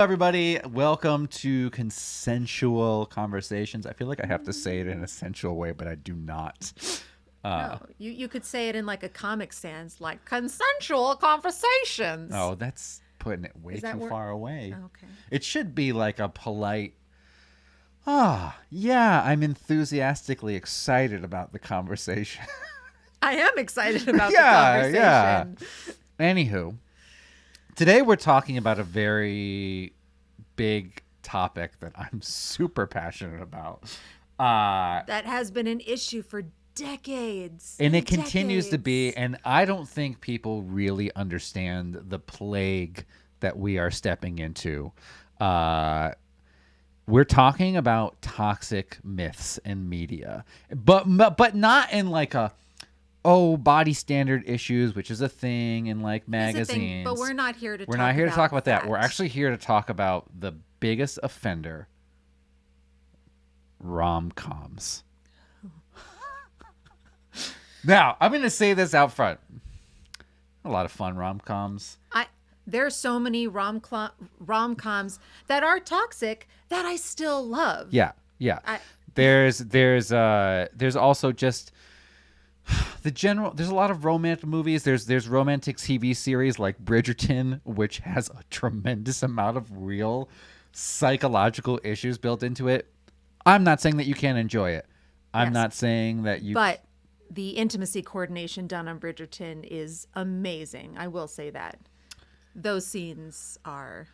Everybody, welcome to Consensual Conversations. I feel like I have to say it in a sensual way, but I do not. No, you could say it in like a Comic Sans, like consensual conversations. Oh, that's putting it way too far away. Okay. It should be like a polite, yeah, I'm enthusiastically excited about the conversation. I am excited about the conversation. Yeah. Anywho, today we're talking about a very big topic that I'm super passionate about. That has been an issue for decades. And it continues to be, and I don't think people really understand the plague that we are stepping into. We're talking about toxic myths in media, but not in like body standard issues, which is a thing in like magazines. But we're not here to talk about that. We're actually here to talk about the biggest offender, RomComs. Now, I'm going to say this out front. A lot of fun rom-coms. There's so many rom-coms that are toxic that I still love. Yeah. There's also just there's a lot of romantic movies. There's romantic TV series like Bridgerton, which has a tremendous amount of real psychological issues built into it. I'm not saying that you can't enjoy it. I'm not saying that you... But the intimacy coordination done on Bridgerton is amazing. I will say that. Those scenes are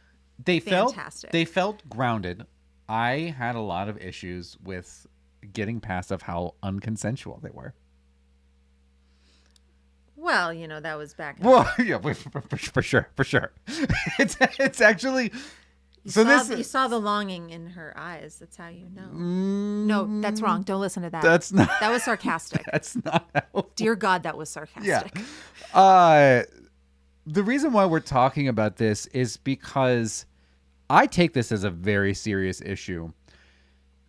fantastic. They felt grounded. I had a lot of issues with getting past of how unconsensual they were. Well, that was back in for sure. It's actually... You saw the longing in her eyes. That's how you know. No, that's wrong. Don't listen to that. That's not. That was sarcastic. That's not how. Dear God, that was sarcastic. Yeah. The reason why we're talking about this is because I take this as a very serious issue.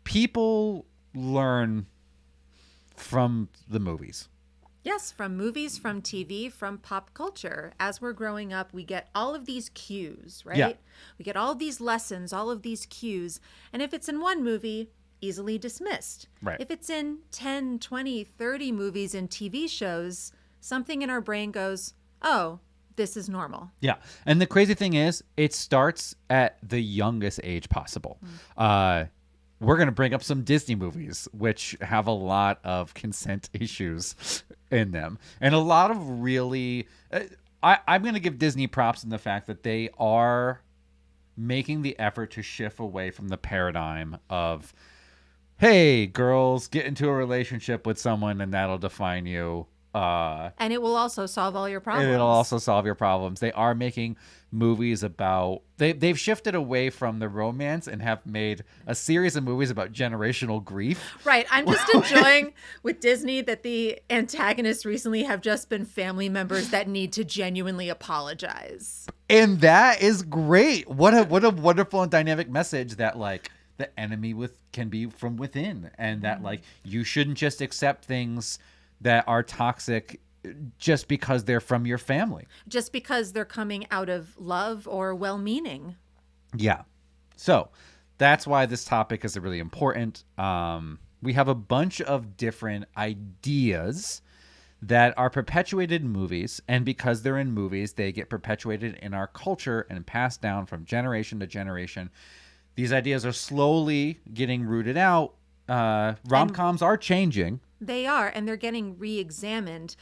People learn from the movies. Yes, from movies, from TV, from pop culture. As we're growing up, we get all of these cues, right? Yeah. We get all of these lessons, all of these cues. And if it's in one movie, easily dismissed. Right. If it's in 10, 20, 30 movies and TV shows, something in our brain goes, oh, this is normal. Yeah. And the crazy thing is, it starts at the youngest age possible. We're going to bring up some Disney movies, which have a lot of consent issues in them. And a lot of really... I'm going to give Disney props in the fact that they are making the effort to shift away from the paradigm of, hey, girls, get into a relationship with someone and that'll define you. And it will also solve all your problems. And it'll also solve your problems. They are making movies about... They've shifted away from the romance and have made a series of movies about generational grief. Right. I'm just enjoying with Disney that the antagonists recently have just been family members that need to genuinely apologize. And that is great. What a wonderful and dynamic message that like the enemy can be from within, and that like you shouldn't just accept things that are toxic just because they're from your family. Just because they're coming out of love or well-meaning. Yeah. So that's why this topic is really important. We have a bunch of different ideas that are perpetuated in movies, and because they're in movies, they get perpetuated in our culture and passed down from generation to generation. These ideas are slowly getting rooted out. Rom-coms are changing. They are, and they're getting re-examined,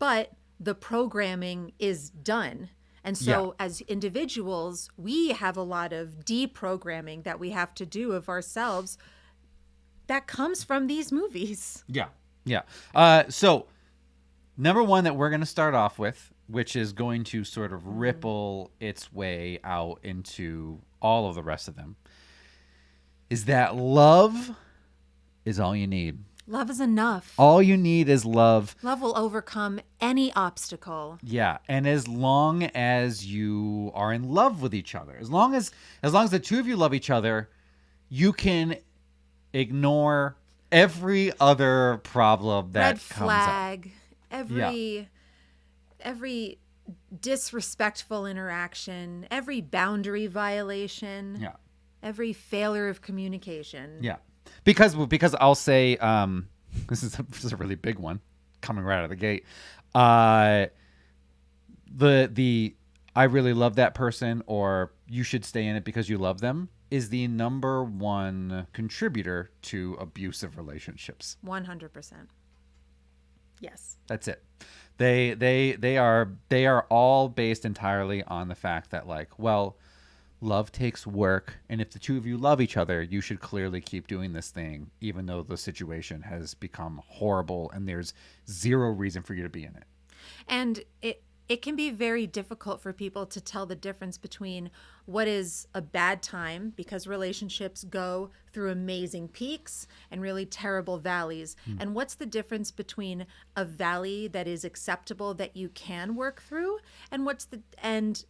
but the programming is done. And so as individuals, we have a lot of deprogramming that we have to do of ourselves that comes from these movies. Yeah. So number one that we're going to start off with, which is going to sort of ripple its way out into all of the rest of them, is that love is all you need. Love is enough. All you need is love. Love will overcome any obstacle. Yeah, and as long as you are in love with each other, as long as the two of you love each other, you can ignore every other problem that Red comes flag, up. every disrespectful interaction, every boundary violation, Yeah. every failure of communication. Yeah. Because I'll say this is a really big one coming right out of the gate. The I really love that person, or you should stay in it because you love them, is the number one contributor to abusive relationships. 100%. Yes. That's it. They are all based entirely on the fact that, like, well, love takes work, and if the two of you love each other, you should clearly keep doing this thing even though the situation has become horrible and there's zero reason for you to be in it. And it can be very difficult for people to tell the difference between what is a bad time, because relationships go through amazing peaks and really terrible valleys. And what's the difference between a valley that is acceptable that you can work through, and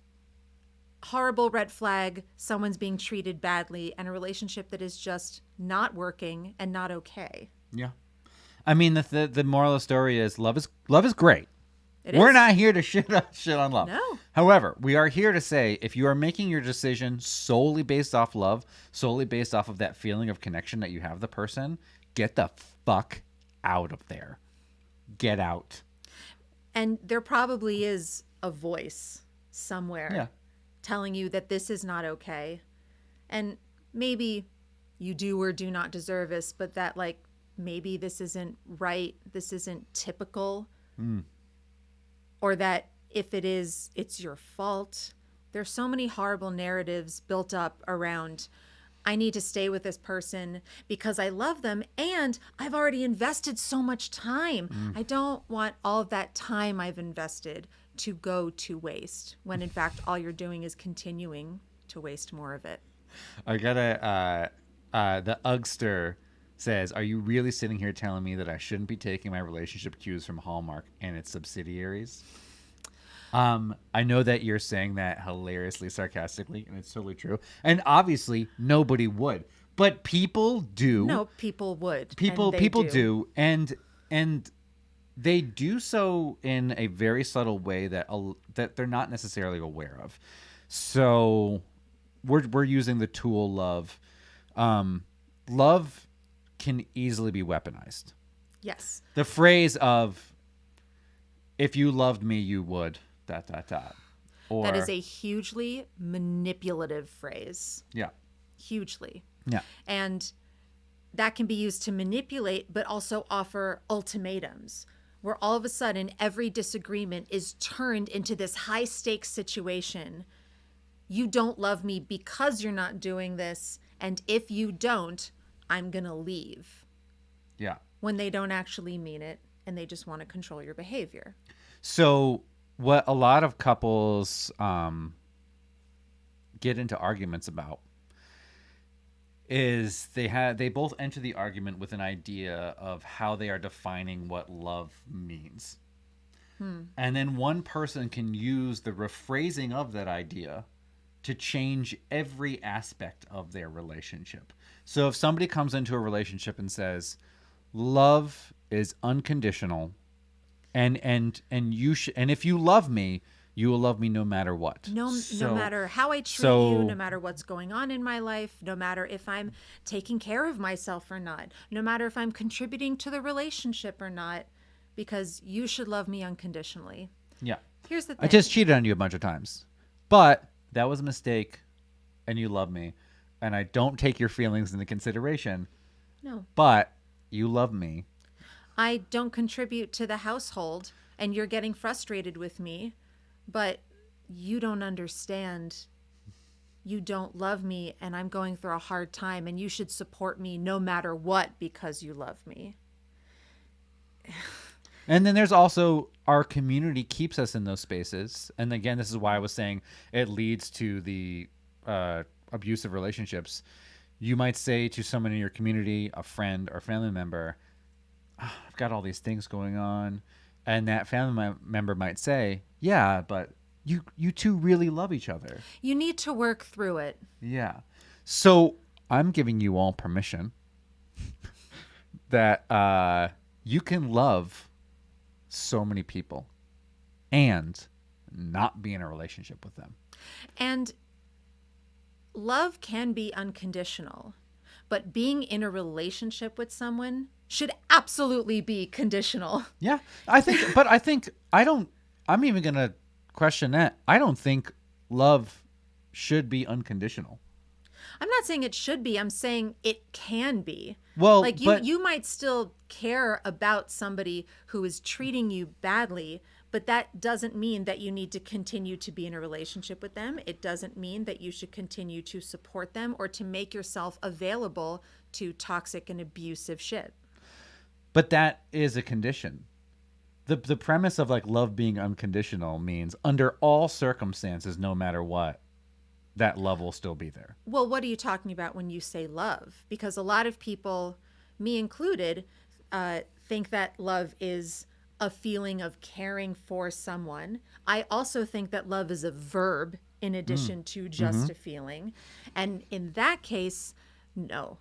horrible red flag, someone's being treated badly, and a relationship that is just not working and not okay. Yeah. I mean, the moral of the story is love is great. We're not here to shit on love. No. However, we are here to say, if you are making your decision solely based off love, solely based off of that feeling of connection that you have with the person, get the fuck out of there. Get out. And there probably is a voice somewhere telling you that this is not okay. And maybe you do or do not deserve this, but that, like, maybe this isn't right, this isn't typical. Or that if it is, it's your fault. There's so many horrible narratives built up around, I need to stay with this person because I love them and I've already invested so much time. I don't want all of that time I've invested to go to waste, when in fact all you're doing is continuing to waste more of it. I gotta, the Ugster says, are you really sitting here telling me that I shouldn't be taking my relationship cues from Hallmark and its subsidiaries? I know that you're saying that hilariously sarcastically, and it's totally true. And obviously, nobody would, but people do. No, people would. People do, and they do so in a very subtle way that they're not necessarily aware of. So we're using the tool love. Love can easily be weaponized. Yes. The phrase of, if you loved me, you would, ... Or, that is a hugely manipulative phrase. Yeah. Hugely. Yeah. And that can be used to manipulate, but also offer ultimatums, where all of a sudden every disagreement is turned into this high stakes situation. You don't love me because you're not doing this. And if you don't, I'm going to leave. Yeah. When they don't actually mean it and they just want to control your behavior. So what a lot of couples get into arguments about is they both enter the argument with an idea of how they are defining what love means. And then one person can use the rephrasing of that idea to change every aspect of their relationship. So if somebody comes into a relationship and says, love is unconditional, and if you love me, you will love me no matter what. No matter how I treat you, no matter what's going on in my life, no matter if I'm taking care of myself or not, no matter if I'm contributing to the relationship or not, because you should love me unconditionally. Yeah. Here's the thing. I just cheated on you a bunch of times, but that was a mistake, and you love me, and I don't take your feelings into consideration. No. But you love me. I don't contribute to the household, and you're getting frustrated with me, but you don't understand. You don't love me, and I'm going through a hard time, and you should support me no matter what because you love me. And then there's also, our community keeps us in those spaces. And again, this is why I was saying it leads to the abusive relationships. You might say to someone in your community, a friend or family member, I've got all these things going on. And that family member might say, yeah, but you two really love each other. You need to work through it. Yeah. So I'm giving you all permission that you can love so many people. And not be in a relationship with them. And love can be unconditional, but being in a relationship with someone should absolutely be conditional. Yeah, I'm even going to question that. I don't think love should be unconditional. I'm not saying it should be. I'm saying it can be. Well, like but you might still care about somebody who is treating you badly, but that doesn't mean that you need to continue to be in a relationship with them. It doesn't mean that you should continue to support them or to make yourself available to toxic and abusive shit. But that is a condition. The premise of like love being unconditional means under all circumstances, no matter what, that love will still be there. Well, what are you talking about when you say love? Because a lot of people, me included, think that love is a feeling of caring for someone. I also think that love is a verb in addition to just a feeling. And in that case, no,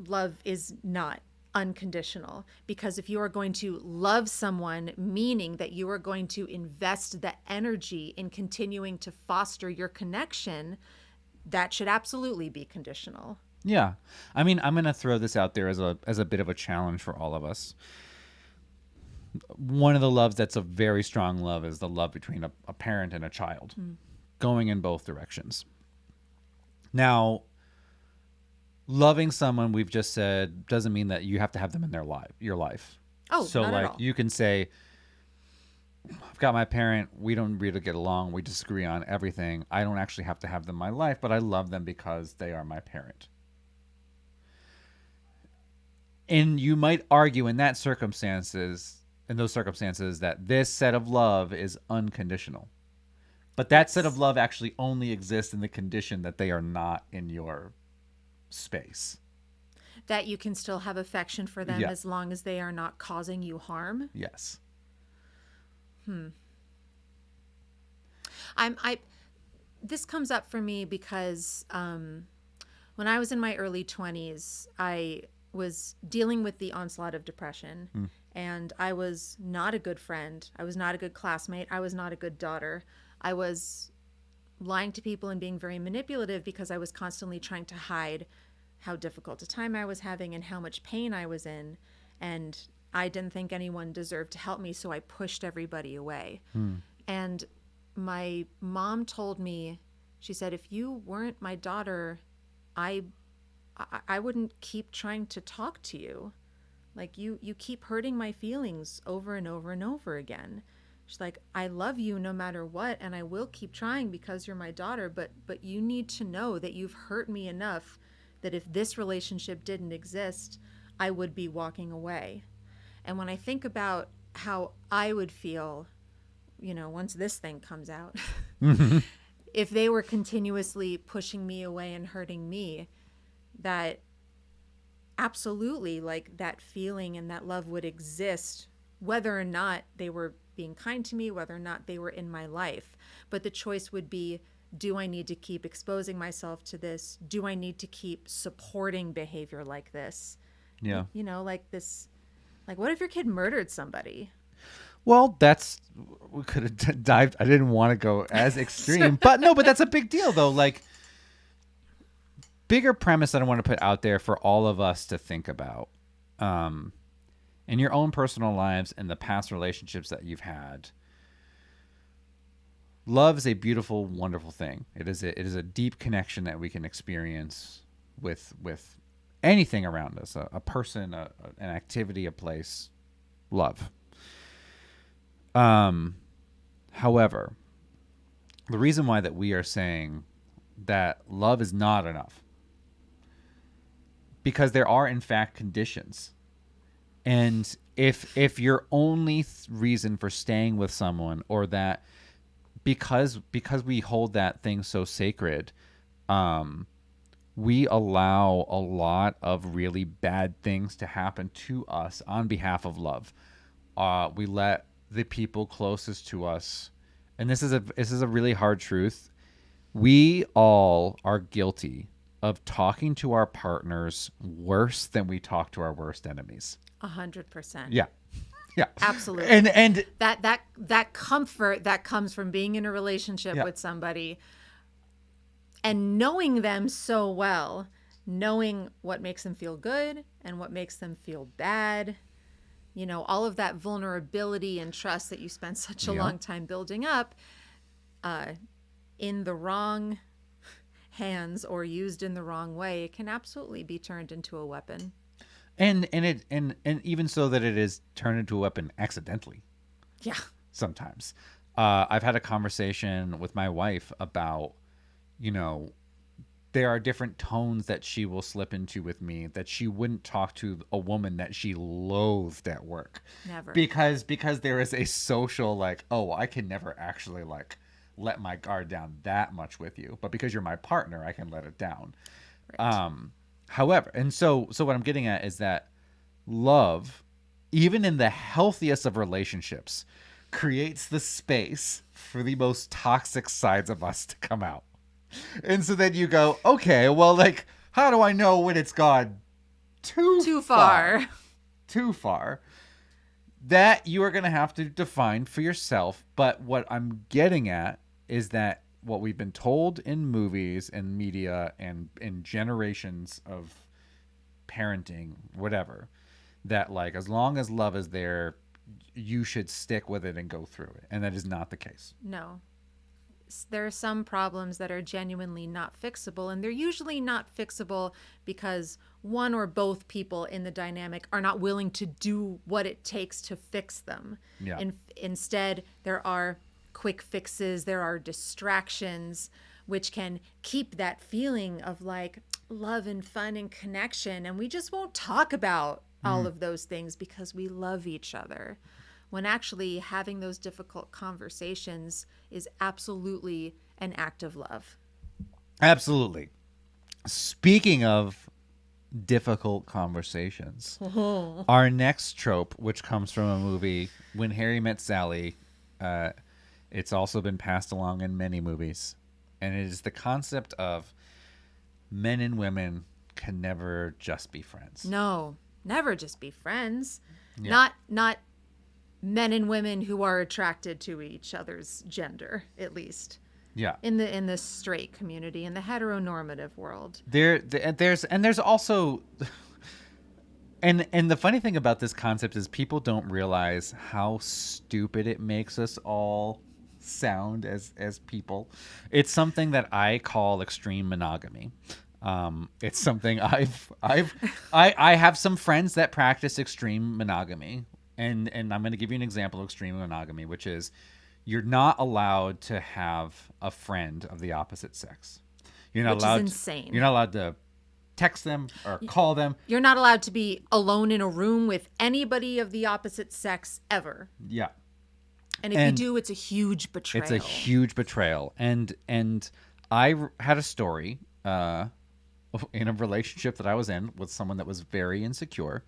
love is not unconditional, because if you are going to love someone, meaning that you are going to invest the energy in continuing to foster your connection, that should absolutely be conditional. Yeah. I mean, I'm going to throw this out there as a bit of a challenge for all of us. One of the loves that's a very strong love is the love between a parent and a child, going in both directions. Now, loving someone, we've just said, doesn't mean that you have to have them in your life. Oh, so not like at all. you can say, I've got my parent, we don't really get along, we disagree on everything. I don't actually have to have them in my life, but I love them because they are my parent. And you might argue in those circumstances that this set of love is unconditional. But that set of love actually only exists in the condition that they are not in your space. That you can still have affection for them Yeah. as long as they are not causing you harm. Yes. This comes up for me because when I was in my early 20s, I was dealing with the onslaught of depression, and I was not a good friend. I was not a good classmate. I was not a good daughter. I was lying to people and being very manipulative because I was constantly trying to hide how difficult a time I was having and how much pain I was in. And I didn't think anyone deserved to help me, so I pushed everybody away. And my mom told me, she said, if you weren't my daughter, I wouldn't keep trying to talk to you. Like, you keep hurting my feelings over and over and over again. She's like, I love you no matter what, and I will keep trying because you're my daughter, but you need to know that you've hurt me enough that if this relationship didn't exist, I would be walking away. And when I think about how I would feel, once this thing comes out, if they were continuously pushing me away and hurting me, that absolutely, like, that feeling and that love would exist, whether or not they were being kind to me, whether or not they were in my life. But the choice would be, do I need to keep exposing myself to this? Do I need to keep supporting behavior like this? Yeah. Like this, like, what if your kid murdered somebody? Well, we could have dived. I didn't want to go as extreme, but that's a big deal though. Like, bigger premise that I want to put out there for all of us to think about, in your own personal lives and the past relationships that you've had. Love is a beautiful, wonderful thing. It is a deep connection that we can experience with anything around us, a person, an activity, a place. Love. However, the reason why that we are saying that love is not enough, because there are in fact conditions. And if your only reason for staying with someone, or that because we hold that thing so sacred, we allow a lot of really bad things to happen to us on behalf of love. We let the people closest to us, and this is a really hard truth. We all are guilty of talking to our partners worse than we talk to our worst enemies. 100%. Yeah. Yeah. Absolutely. And that comfort that comes from being in a relationship with somebody and knowing them so well, knowing what makes them feel good and what makes them feel bad, all of that vulnerability and trust that you spend such a long time building up, in the wrong hands or used in the wrong way, it can absolutely be turned into a weapon. And even so that it is turned into a weapon accidentally. Yeah. Sometimes. I've had a conversation with my wife about, there are different tones that she will slip into with me that she wouldn't talk to a woman that she loathed at work. Never. Because there is a social I can never actually let my guard down that much with you, but because you're my partner, I can let it down. Right. However, and so what I'm getting at is that love, even in the healthiest of relationships, creates the space for the most toxic sides of us to come out. And so then you go, okay, well, how do I know when it's gone too far? Too far. That you are going to have to define for yourself. But what I'm getting at is that what we've been told in movies and media and in generations of parenting, whatever, that as long as love is there, you should stick with it and go through it. And that is not the case. No. There are some problems that are genuinely not fixable, and they're usually not fixable because one or both people in the dynamic are not willing to do what it takes to fix them. Yeah. Instead, there are quick fixes, there are distractions, which can keep that feeling of love and fun and connection. And we just won't talk about all of those things because we love each other. When actually having those difficult conversations is absolutely an act of love. Absolutely. Speaking of difficult conversations, our next trope, which comes from a movie, When Harry Met Sally, it's also been passed along in many movies. And it is the concept of men and women can never just be friends. No, never just be friends. Yeah. Not men and women who are attracted to each other's gender, at least. Yeah. In the straight community, in the heteronormative world. There's also and the funny thing about this concept is people don't realize how stupid it makes us all sound as people. It's something that I call extreme monogamy. It's something I have some friends that practice extreme monogamy, and I'm going to give you an example of extreme monogamy, which is you're not allowed to have a friend of the opposite sex. You're not allowed. Which is insane. You're not allowed to text them or call them. You're not allowed to be alone in a room with anybody of the opposite sex ever. Yeah. And if you do, it's a huge betrayal. It's a huge betrayal. And I had a story in a relationship that I was in with someone that was very insecure.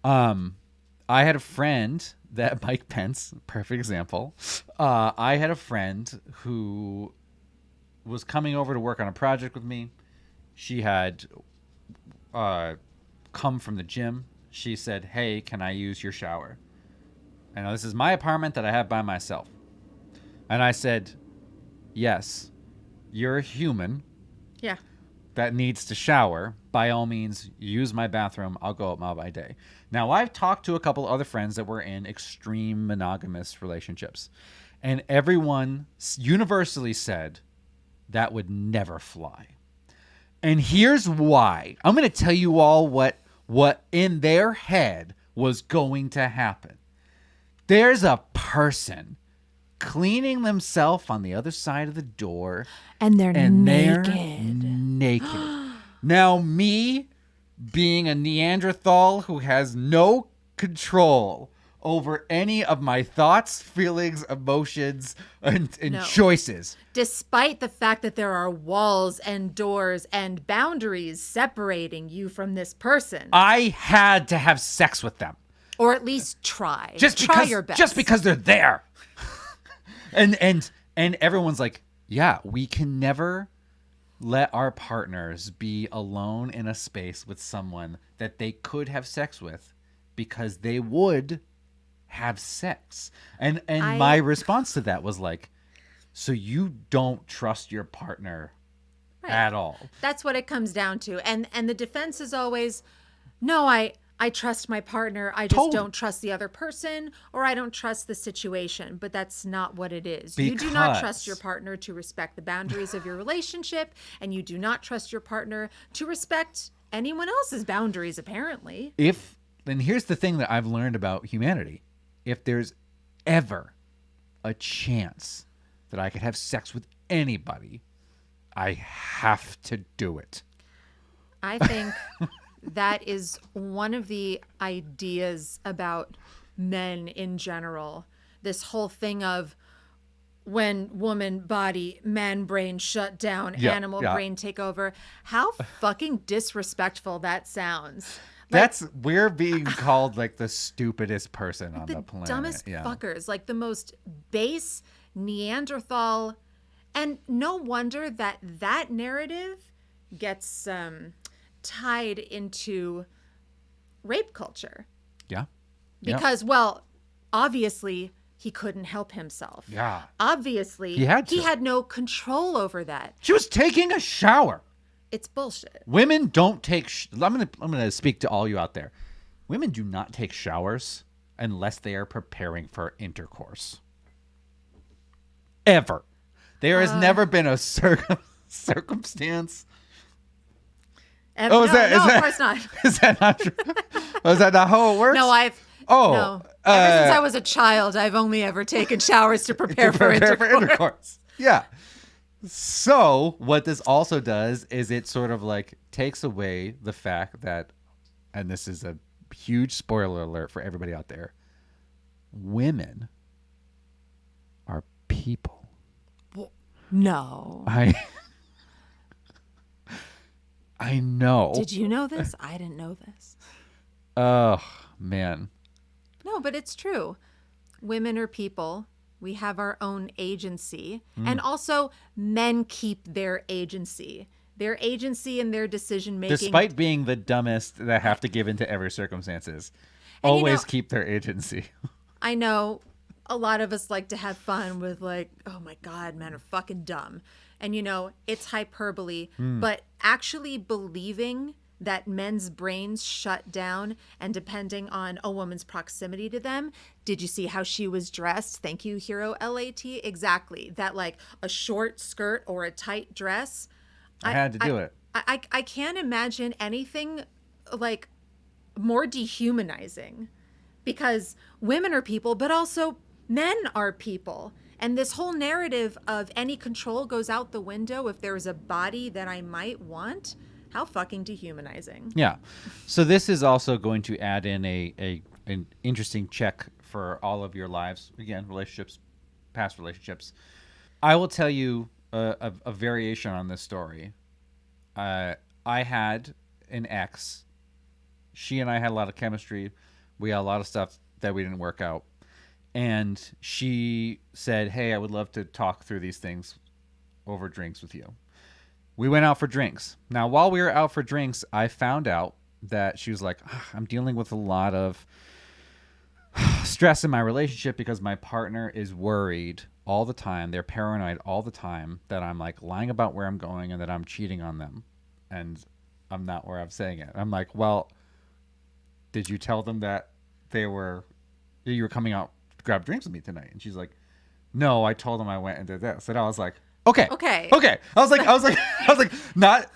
I had a friend that Mike Pence, perfect example. I had a friend who was coming over to work on a project with me. She had come from the gym. She said, "Hey, can I use your shower?" And this is my apartment that I have by myself. And I said, "Yes, you're a human. Yeah. That needs to shower. By all means, use my bathroom. I'll go out by day." Now, I've talked to a couple other friends that were in extreme monogamous relationships, and everyone universally said that would never fly. And here's why. I'm going to tell you all what in their head was going to happen. There's a person cleaning themselves on the other side of the door. And they're naked. Now, me being a Neanderthal who has no control over any of my thoughts, feelings, emotions, and choices. Despite the fact that there are walls and doors and boundaries separating you from this person. I had to have sex with them. Or at least try. Try your best. Just because they're there. and everyone's like, yeah, we can never let our partners be alone in a space with someone that they could have sex with because they would have sex. And my response to that was like, so you don't trust your partner at all. That's what it comes down to. And the defense is always, no, I trust my partner. I just don't trust the other person, or I don't trust the situation. But that's not what it is. You do not trust your partner to respect the boundaries of your relationship, and you do not trust your partner to respect anyone else's boundaries, apparently. Then here's the thing that I've learned about humanity. If there's ever a chance that I could have sex with anybody, I have to do it. I think that is one of the ideas about men in general. This whole thing of when woman body, man brain shut down, animal brain take over. How fucking disrespectful that sounds. Like, we're being called like the stupidest person on the planet. Dumbest fuckers, like the most base Neanderthal. And no wonder that narrative gets tied into rape culture. Yeah. Because, well, obviously he couldn't help himself. Yeah. Obviously he had no control over that. She was taking a shower. It's bullshit. Women don't take I'm going to speak to all you out there. Women do not take showers unless they are preparing for intercourse. Ever. There has never been a circumstance. Of course not. Is that not true? Is that not how it works? No, no. Ever since I was a child, I've only ever taken showers to prepare for intercourse. Yeah. So what this also does is it sort of like takes away the fact that, and this is a huge spoiler alert for everybody out there, women are people. No. I know. Did you know this? I didn't know this. Oh, man. No, but it's true. Women are people. We have our own agency. And also, men keep their agency. Their agency and their decision making. Despite being the dumbest that have to give into every circumstances, always keep their agency. I know a lot of us like to have fun with like, oh my God, men are fucking dumb. And, it's hyperbole. But actually believing that men's brains shut down and depending on a woman's proximity to them. Did you see how she was dressed? Thank you, Hero LAT. Exactly. That like a short skirt or a tight dress. I had to do it. I can't imagine anything like more dehumanizing because women are people, but also men are people. And this whole narrative of any control goes out the window if there's a body that I might want. How fucking dehumanizing. Yeah. So this is also going to add in an interesting check for all of your lives. Again, relationships, past relationships. I will tell you a variation on this story. I had an ex. She and I had a lot of chemistry. We had a lot of stuff that we didn't work out. And she said, hey, I would love to talk through these things over drinks with you. We went out for drinks. Now, while we were out for drinks, I found out that she was like, I'm dealing with a lot of stress in my relationship because my partner is worried all the time. They're paranoid all the time that I'm like lying about where I'm going and that I'm cheating on them. And I'm not where I'm saying it. I'm like, well, did you tell them that you were coming out to grab drinks with me tonight? And she's like, no, I told them I went and did this. And I was like, Okay. I was like, not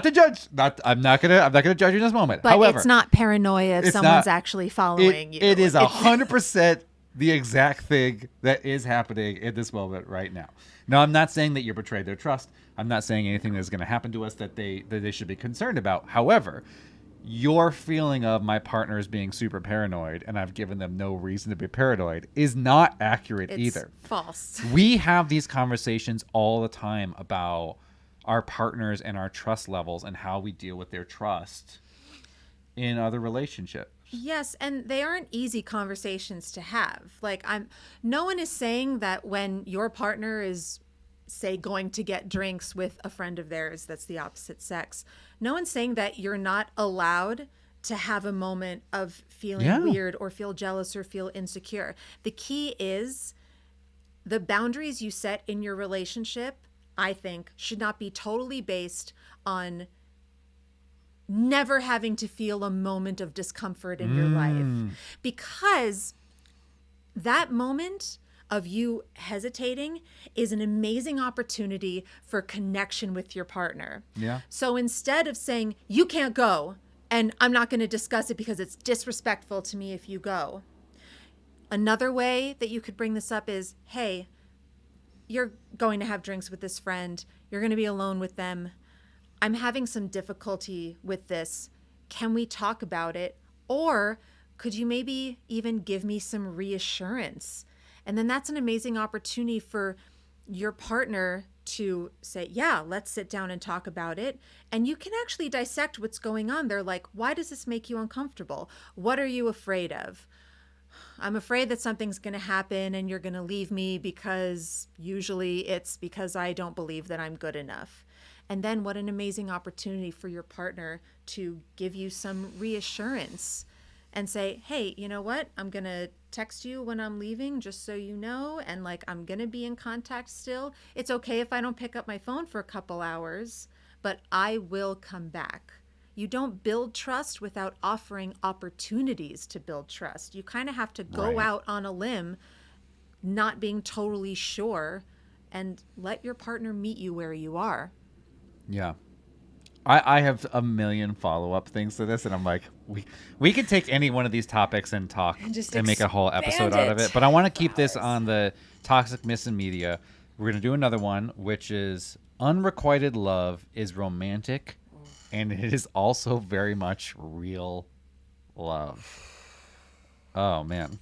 to judge. I'm not gonna judge you in this moment. But however, it's not paranoia if someone's actually following you. It is 100% the exact thing that is happening in this moment right now. Now, I'm not saying that you betrayed their trust. I'm not saying anything that's going to happen to us that they should be concerned about. However, your feeling of my partner is being super paranoid and I've given them no reason to be paranoid is not accurate either. It's false. We have these conversations all the time about our partners and our trust levels and how we deal with their trust in other relationships. Yes, and they aren't easy conversations to have. Like no one is saying that when your partner is say going to get drinks with a friend of theirs that's the opposite sex, no one's saying that you're not allowed to have a moment of feeling Yeah. weird or feel jealous or feel insecure. The key is the boundaries you set in your relationship, I think, should not be totally based on never having to feel a moment of discomfort in your life. Because that moment of you hesitating is an amazing opportunity for connection with your partner. Yeah. So instead of saying, you can't go, and I'm not going to discuss it because it's disrespectful to me if you go. Another way that you could bring this up is, hey, you're going to have drinks with this friend. You're going to be alone with them. I'm having some difficulty with this. Can we talk about it? Or could you maybe even give me some reassurance? And then that's an amazing opportunity for your partner to say, yeah, let's sit down and talk about it. And you can actually dissect what's going on. They're like, why does this make you uncomfortable? What are you afraid of? I'm afraid that something's going to happen and you're going to leave me because usually it's because I don't believe that I'm good enough. And then what an amazing opportunity for your partner to give you some reassurance and say, hey, you know what? I'm going to text you when I'm leaving, just so you know. And like, I'm going to be in contact still. It's okay if I don't pick up my phone for a couple hours, but I will come back. You don't build trust without offering opportunities to build trust. You kind of have to go out on a limb, not being totally sure, and let your partner meet you where you are. Yeah. I have a million follow-up things to this, and I'm like, we could take any one of these topics and talk and make a whole episode out of it. But I want to keep this on the toxic myths in media. We're going to do another one, which is unrequited love is romantic, and it is also very much real love. Oh, man.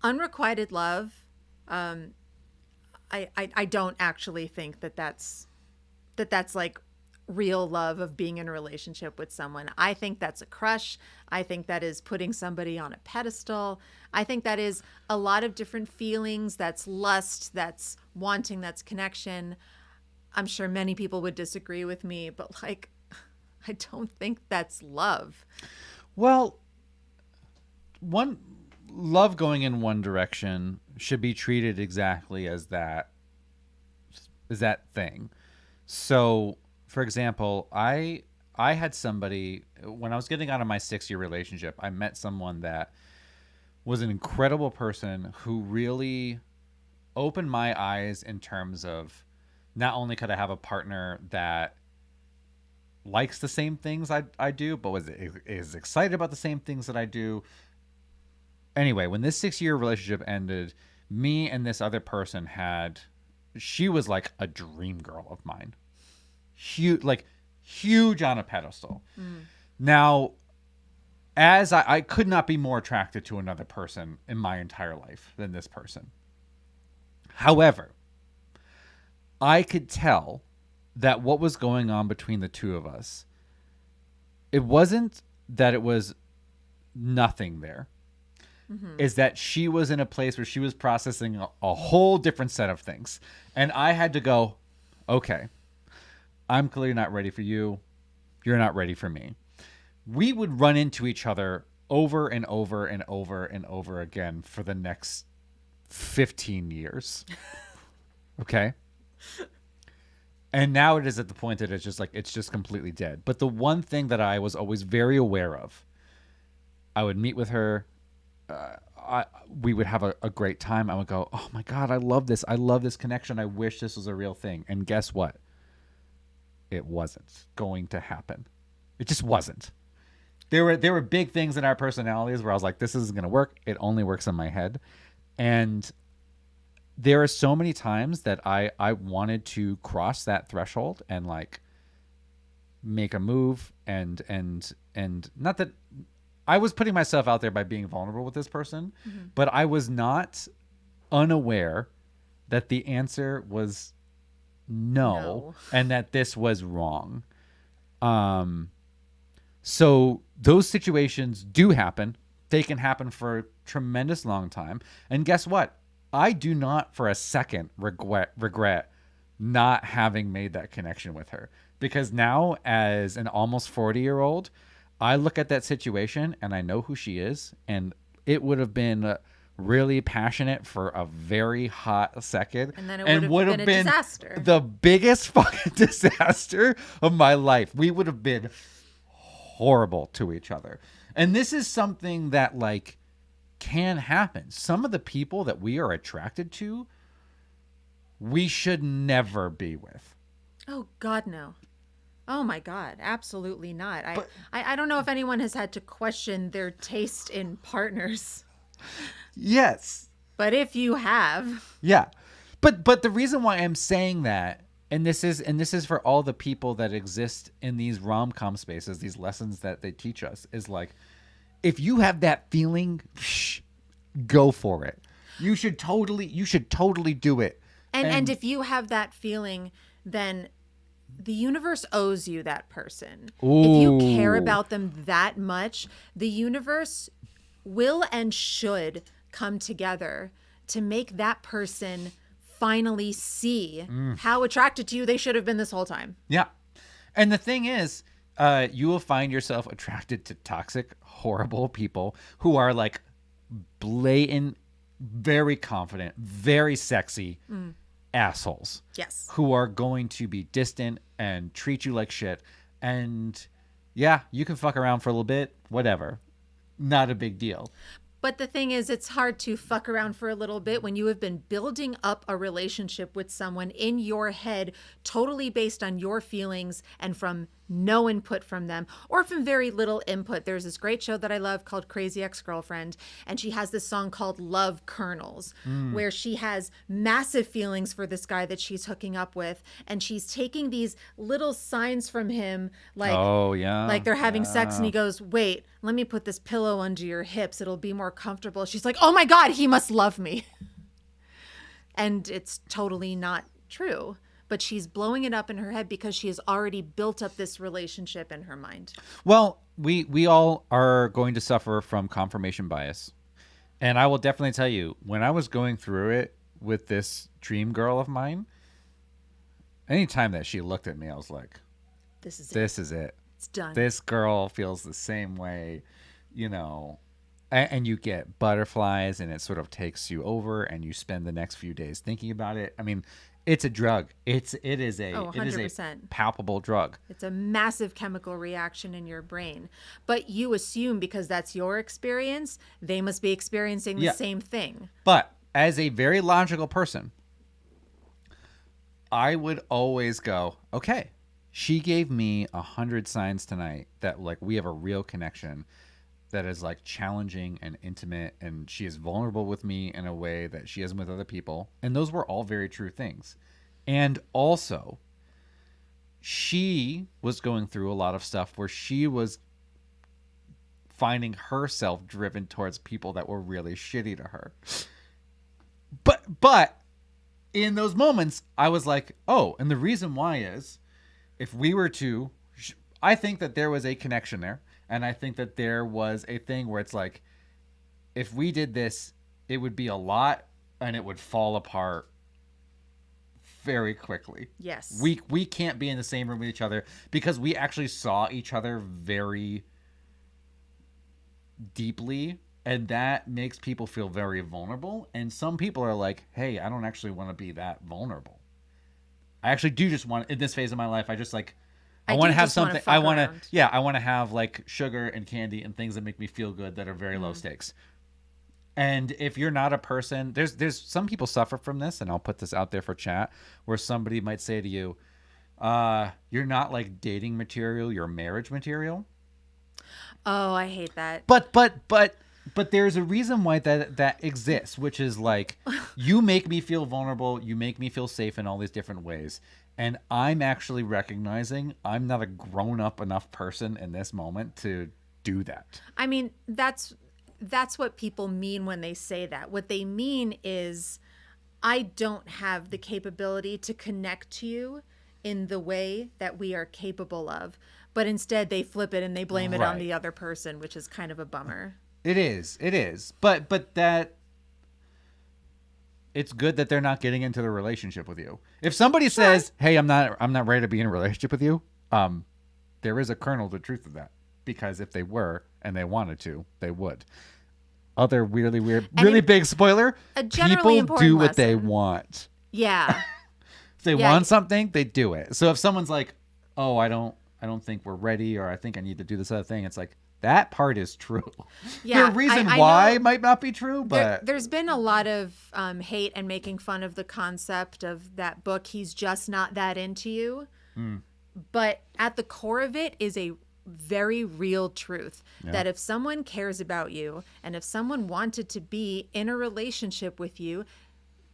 Unrequited love, I don't actually think that's like real love of being in a relationship with someone. I think that's a crush. I think that is putting somebody on a pedestal. I think that is a lot of different feelings. That's lust, that's wanting, that's connection. I'm sure many people would disagree with me, but like, I don't think that's love. Well, one love going in one direction should be treated exactly as that thing. So, for example, I had somebody when I was getting out of my 6-year relationship. I met someone that was an incredible person who really opened my eyes in terms of not only could I have a partner that likes the same things I do, but is excited about the same things that I do. Anyway, when this 6-year relationship ended, me and this other person she was like a dream girl of mine. Huge on a pedestal. Now, as I could not be more attracted to another person in my entire life than this person. However, I could tell that what was going on between the two of us, it wasn't that it was nothing there. Is that she was in a place where she was processing a whole different set of things. And I had to go, okay, I'm clearly not ready for you. You're not ready for me. We would run into each other over and over and over and over again for the next 15 years. Okay? And now it is at the point that it's just completely dead. But the one thing that I was always very aware of, I would meet with her. We would have a great time. I would go, oh my God, I love this. I love this connection. I wish this was a real thing. And guess what? It wasn't going to happen. It just wasn't. There were big things in our personalities where I was like, this isn't going to work. It only works in my head. And there are so many times that I wanted to cross that threshold and like make a move and not that I was putting myself out there by being vulnerable with this person, but I was not unaware that the answer was no. And that this was wrong. So those situations do happen. They can happen for a tremendous long time. And guess what? I do not for a second regret not having made that connection with her. Because now, as an almost 40-year-old, I look at that situation and I know who she is, and it would have been really passionate for a very hot second, and then it would have been a disaster. The biggest fucking disaster of my life. We would have been horrible to each other. And this is something that like can happen. Some of the people that we are attracted to, we should never be with. Oh God, no. Oh my God, absolutely not. I don't know if anyone has had to question their taste in partners. Yes. But if you have. Yeah. But the reason why I'm saying that, and this is for all the people that exist in these rom-com spaces, these lessons that they teach us, is like, if you have that feeling, go for it. You should totally do it. And if you have that feeling, then the universe owes you that person. Ooh. If you care about them that much, the universe will and should come together to make that person finally see how attracted to you they should have been this whole time. Yeah. And the thing is, you will find yourself attracted to toxic, horrible people who are like blatant, very confident, very sexy assholes. Yes. Who are going to be distant and treat you like shit. And yeah, you can fuck around for a little bit, whatever. Not a big deal. But the thing is, it's hard to fuck around for a little bit when you have been building up a relationship with someone in your head, totally based on your feelings and from no input from them, or from very little input. There's this great show that I love called Crazy Ex-Girlfriend, and she has this song called Love Kernels, where she has massive feelings for this guy that she's hooking up with, and she's taking these little signs from him, like, oh yeah, like they're having sex, and he goes, wait, let me put this pillow under your hips, it'll be more comfortable. She's like, oh my God, he must love me. And it's totally not true. But she's blowing it up in her head because she has already built up this relationship in her mind. Well, we all are going to suffer from confirmation bias. And I will definitely tell you, when I was going through it with this dream girl of mine, anytime that she looked at me, I was like, this is it. It's done. This girl feels the same way, you know. And you get butterflies, and it sort of takes you over, and you spend the next few days thinking about it. I mean, it's a drug. It is a 100%. Palpable drug. It's a massive chemical reaction in your brain. But you assume because that's your experience, they must be experiencing the same thing. But as a very logical person, I would always go, okay, she gave me 100 signs tonight that like we have a real connection that is like challenging and intimate, and she is vulnerable with me in a way that she isn't with other people. And those were all very true things. And also, she was going through a lot of stuff where she was finding herself driven towards people that were really shitty to her. But in those moments, I was like, oh, and the reason why is if we were to, I think that there was a connection there. And I think that there was a thing where it's like, if we did this, it would be a lot and it would fall apart very quickly. Yes. We can't be in the same room with each other because we actually saw each other very deeply, and that makes people feel very vulnerable. And some people are like, hey, I don't actually want to be that vulnerable. I actually do just want, in this phase of my life, I just like, I want to have something. I want to have like sugar and candy and things that make me feel good that are very low stakes. And if you're not a person, there's some people suffer from this, and I'll put this out there for chat, where somebody might say to you, you're not like dating material, you're marriage material. Oh, I hate that. But there's a reason why that exists, which is like, you make me feel vulnerable, you make me feel safe in all these different ways. And I'm actually recognizing I'm not a grown-up enough person in this moment to do that. I mean, that's what people mean when they say that. What they mean is, I don't have the capability to connect to you in the way that we are capable of. But instead, they flip it and they blame it on the other person, which is kind of a bummer. It is. But that... it's good that they're not getting into the relationship with you. If somebody says, "Hey, I'm not ready to be in a relationship with you," there is a kernel to truth of that, because if they were and they wanted to, they would. Other really big spoiler: a generally people important do what they lesson. want. Yeah. If they want something, they do it. So if someone's like, "Oh, I don't think we're ready," or "I think I need to do this other thing," it's like, that part is true. Yeah, the reason I why know might not be true, but there's been a lot of hate and making fun of the concept of that book, He's Just Not That Into You. But at the core of it is a very real truth that if someone cares about you and if someone wanted to be in a relationship with you,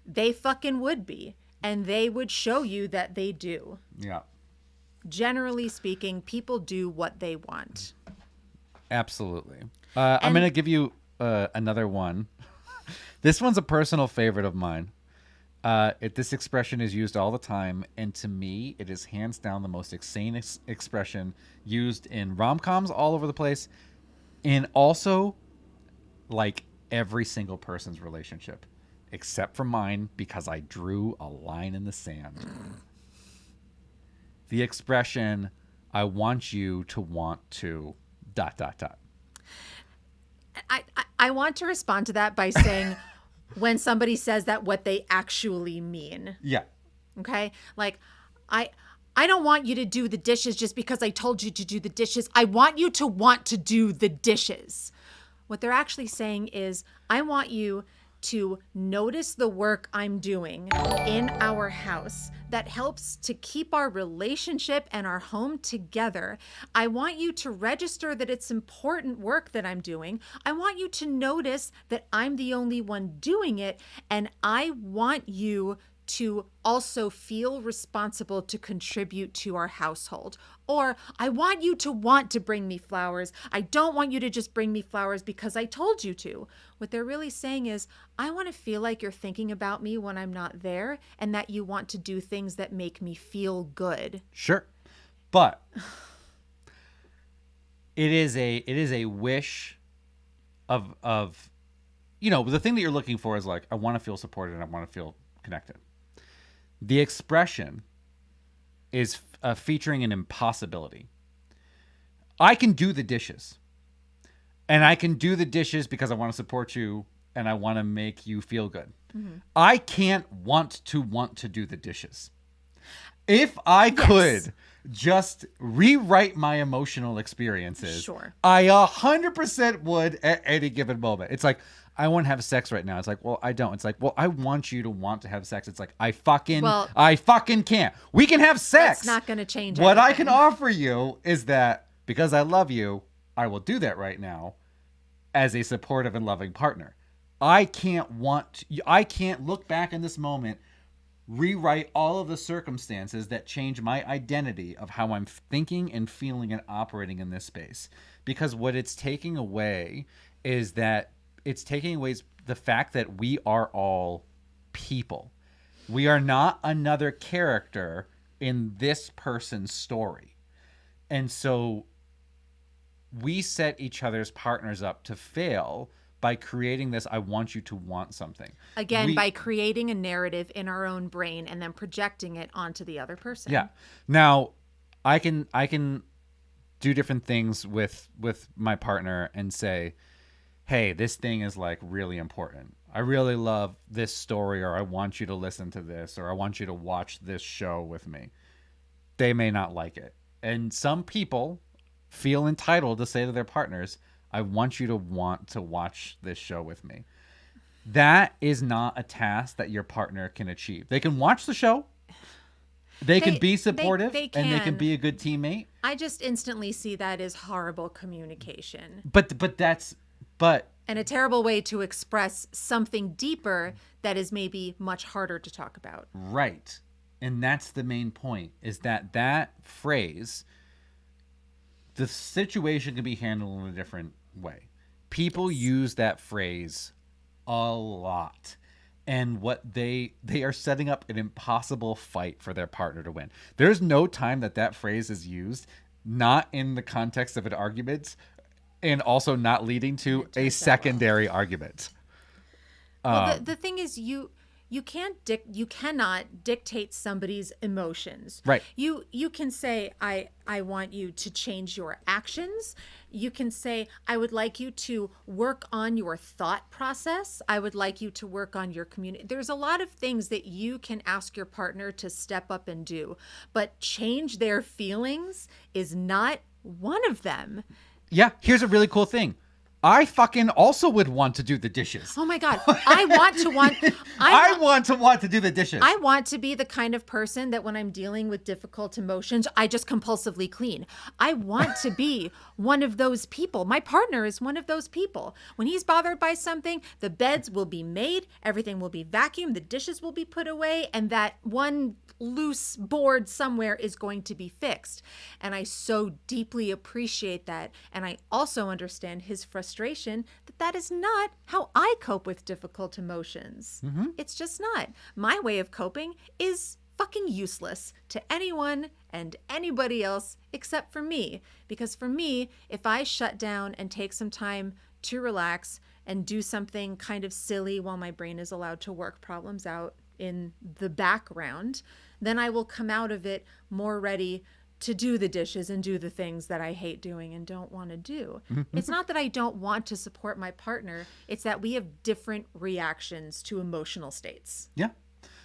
they fucking would be. And they would show you that they do. Yeah. Generally speaking, people do what they want. Absolutely. I'm going to give you another one. This one's a personal favorite of mine. This expression is used all the time, and to me, it is hands down the most insane expression used in rom-coms all over the place, and also like every single person's relationship, except for mine, because I drew a line in the sand. The expression, "I want you to want to ... I want to respond to that by saying when somebody says that, what they actually mean. Yeah. Okay? Like, I don't want you to do the dishes just because I told you to do the dishes. I want you to want to do the dishes. What they're actually saying is, I want you to notice the work I'm doing in our house that helps to keep our relationship and our home together. I want you to register that it's important work that I'm doing. I want you to notice that I'm the only one doing it. And I want you to also feel responsible to contribute to our household. Or I want you to want to bring me flowers. I don't want you to just bring me flowers because I told you to. What they're really saying is, I want to feel like you're thinking about me when I'm not there, and that you want to do things that make me feel good. Sure. But it is a wish of the thing that you're looking for is like, I want to feel supported and I want to feel connected. The expression is featuring an impossibility. I can do the dishes. And I can do the dishes because I want to support you and I want to make you feel good. Mm-hmm. I can't want to do the dishes. If I could just rewrite my emotional experiences, sure, I 100% would at any given moment. It's like, I want to have sex right now. It's like, well, I don't. It's like, well, I want you to want to have sex. It's like, I fucking can't. We can have sex. That's not going to change What anything. I can offer you is that because I love you, I will do that right now as a supportive and loving partner. I can't look back in this moment, rewrite all of the circumstances that change my identity of how I'm thinking and feeling and operating in this space. Because what it's taking away is that it's taking away the fact that we are all people. We are not another character in this person's story. And so we set each other's partners up to fail by creating this, I want you to want something. Again, by creating a narrative in our own brain and then projecting it onto the other person. Yeah. Now, I can do different things with my partner and say, hey, this thing is like really important. I really love this story, or I want you to listen to this, or I want you to watch this show with me. They may not like it. And some people feel entitled to say to their partners, I want you to want to watch this show with me. That is not a task that your partner can achieve. They can watch the show. They can be supportive, and they can be a good teammate. I just instantly see that as horrible communication. But and a terrible way to express something deeper that is maybe much harder to talk about. Right. And that's the main point, is that phrase, the situation can be handled in a different way. People use that phrase a lot. And what they are setting up an impossible fight for their partner to win. There's no time that phrase is used, not in the context of an argument, and also not leading to a secondary argument. Well, the thing is, you cannot dictate somebody's emotions. Right. You can say, I want you to change your actions. You can say, I would like you to work on your thought process. I would like you to work on your community. There's a lot of things that you can ask your partner to step up and do, but change their feelings is not one of them. Yeah, here's a really cool thing. I fucking also would want to do the dishes. Oh my God. I want to do the dishes. I want to be the kind of person that when I'm dealing with difficult emotions, I just compulsively clean. I want to be one of those people. My partner is one of those people. When he's bothered by something, the beds will be made, everything will be vacuumed, the dishes will be put away, and that one loose board somewhere is going to be fixed. And I so deeply appreciate that. And I also understand his frustration that is not how I cope with difficult emotions. Mm-hmm. It's just not. My way of coping is fucking useless to anyone and anybody else except for me. Because for me, if I shut down and take some time to relax and do something kind of silly while my brain is allowed to work problems out in the background, then I will come out of it more ready to do the dishes and do the things that I hate doing and don't want to do. It's not that I don't want to support my partner. It's that we have different reactions to emotional states. Yeah.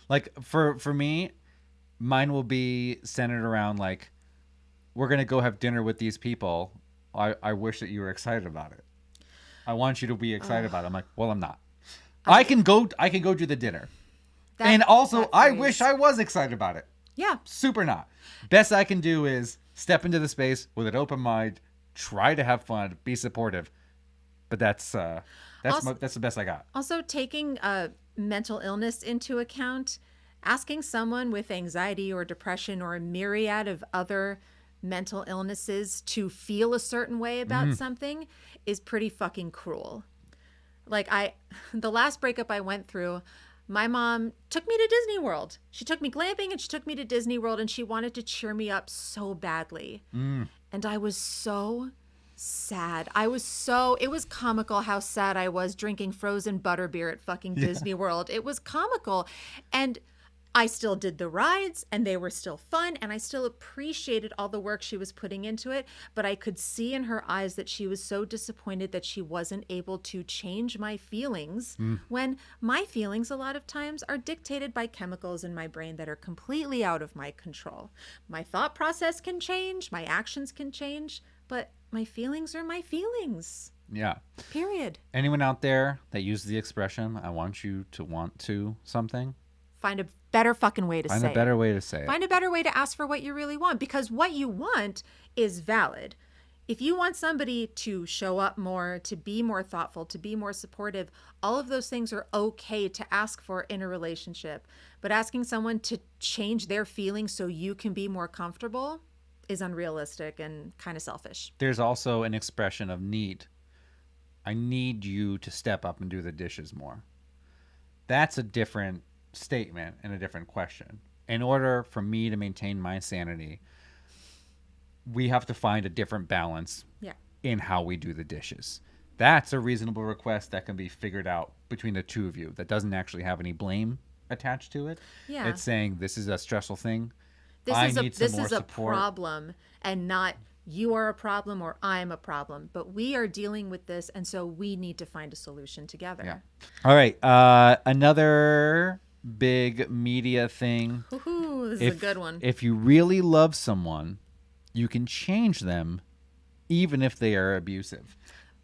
Like for me, mine will be centered around like, we're going to go have dinner with these people. I wish that you were excited about it. I want you to be excited about it. I'm like, well, I'm not. I can go do the dinner. And also, I wish I was excited about it. Yeah. Super not. Best I can do is step into the space with an open mind, try to have fun, be supportive. But that's the best I got. Also, taking mental illness into account, asking someone with anxiety or depression or a myriad of other mental illnesses to feel a certain way about something is pretty fucking cruel. Like the last breakup I went through, my mom took me to Disney World. She took me glamping and she took me to Disney World and she wanted to cheer me up so badly. And I was so sad. It was comical how sad I was drinking frozen butterbeer at fucking Disney World. It was comical. And I still did the rides and they were still fun and I still appreciated all the work she was putting into it, but I could see in her eyes that she was so disappointed that she wasn't able to change my feelings when my feelings a lot of times are dictated by chemicals in my brain that are completely out of my control. My thought process can change, my actions can change, but my feelings are my feelings. Yeah. Period. Anyone out there that uses the expression, I want you to want to something? Find a better fucking way to say it. Find a better way to say it. Find a better way to ask for what you really want, because what you want is valid. If you want somebody to show up more, to be more thoughtful, to be more supportive, all of those things are okay to ask for in a relationship. But asking someone to change their feelings so you can be more comfortable is unrealistic and kind of selfish. There's also an expression of need. I need you to step up and do the dishes more. That's a different statement and a different question. In order for me to maintain my sanity, we have to find a different balance in how we do the dishes. That's a reasonable request that can be figured out between the two of you. That doesn't actually have any blame attached to it. Yeah. It's saying this is a stressful thing. This is a problem and not you are a problem or I'm a problem, but we are dealing with this and so we need to find a solution together. Yeah. All right. Another big media thing. This is a good one. If you really love someone, you can change them even if they are abusive.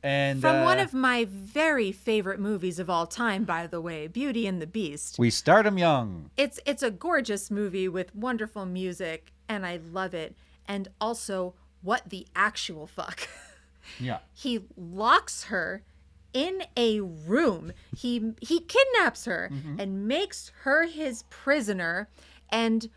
And from one of my very favorite movies of all time, by the way, Beauty and the Beast. We start them young. It's a gorgeous movie with wonderful music, and I love it. And also, what the actual fuck? Yeah. He locks her in a room. He kidnaps her and makes her his prisoner, and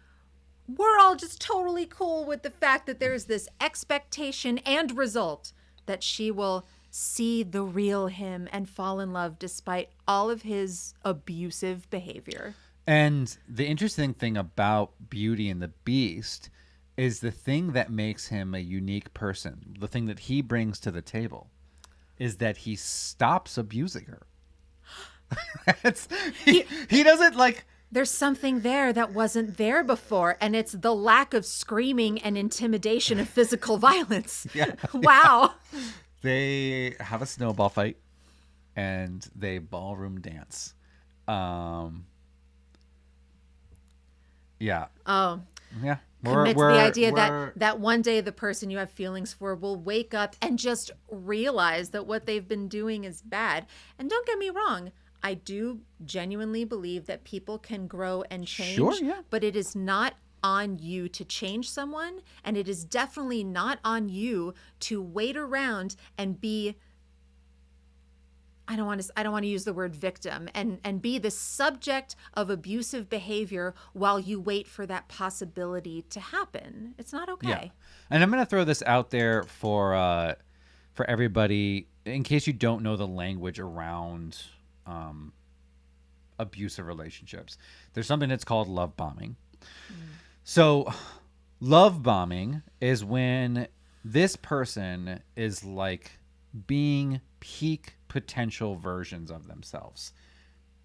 we're all just totally cool with the fact that there's this expectation and result that she will see the real him and fall in love despite all of his abusive behavior. And the interesting thing about Beauty and the Beast is the thing that makes him a unique person, the thing that he brings to the table, is that he stops abusing her. It's, he doesn't like. There's something there that wasn't there before, and it's the lack of screaming and intimidation of physical violence. Yeah. Wow. They have a snowball fight, and they ballroom dance. Yeah. Oh. Yeah. Commit to the idea that one day the person you have feelings for will wake up and just realize that what they've been doing is bad. And don't get me wrong, I do genuinely believe that people can grow and change, Sure, yeah. but it is not on you to change someone, and it is definitely not on you to wait around and be, I don't want to use the word victim, and be the subject of abusive behavior while you wait for that possibility to happen. It's not okay. Yeah. And I'm going to throw this out there for everybody in case you don't know the language around abusive relationships. There's something that's called love bombing. So love bombing is when this person is like being peak potential versions of themselves.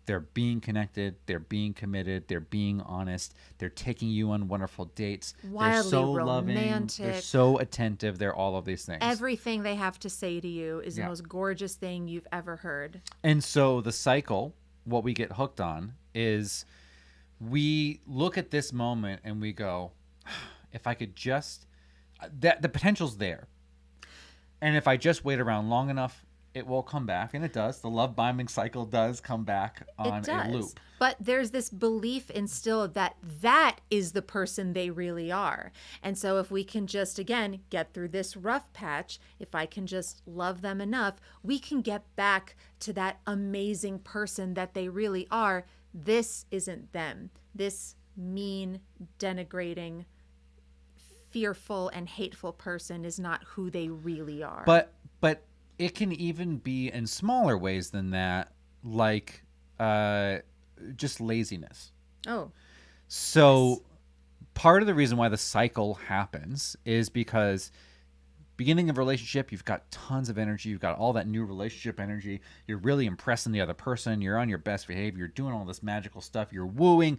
They're being connected, they're being committed, they're being honest, they're taking you on wonderful dates. Wildly they're so romantic. loving, they're so attentive, they're all of these things. Everything they have to say to you is the most gorgeous thing you've ever heard. And so the cycle, what we get hooked on is we look at this moment and we go, if I could just, the potential's there. And if I just wait around long enough, it will come back. And it does. The love bombing cycle does come back on a loop. But there's this belief instilled that that is the person they really are. And so if we can just, again, get through this rough patch, if I can just love them enough, we can get back to that amazing person that they really are. This isn't them. This mean, denigrating, fearful, and hateful person is not who they really are. But it can even be in smaller ways than that, like just laziness. Oh. So yes. Part of the reason why the cycle happens is because beginning of a relationship, you've got tons of energy. You've got all that new relationship energy. You're really impressing the other person. You're on your best behavior. You're doing all this magical stuff. You're wooing.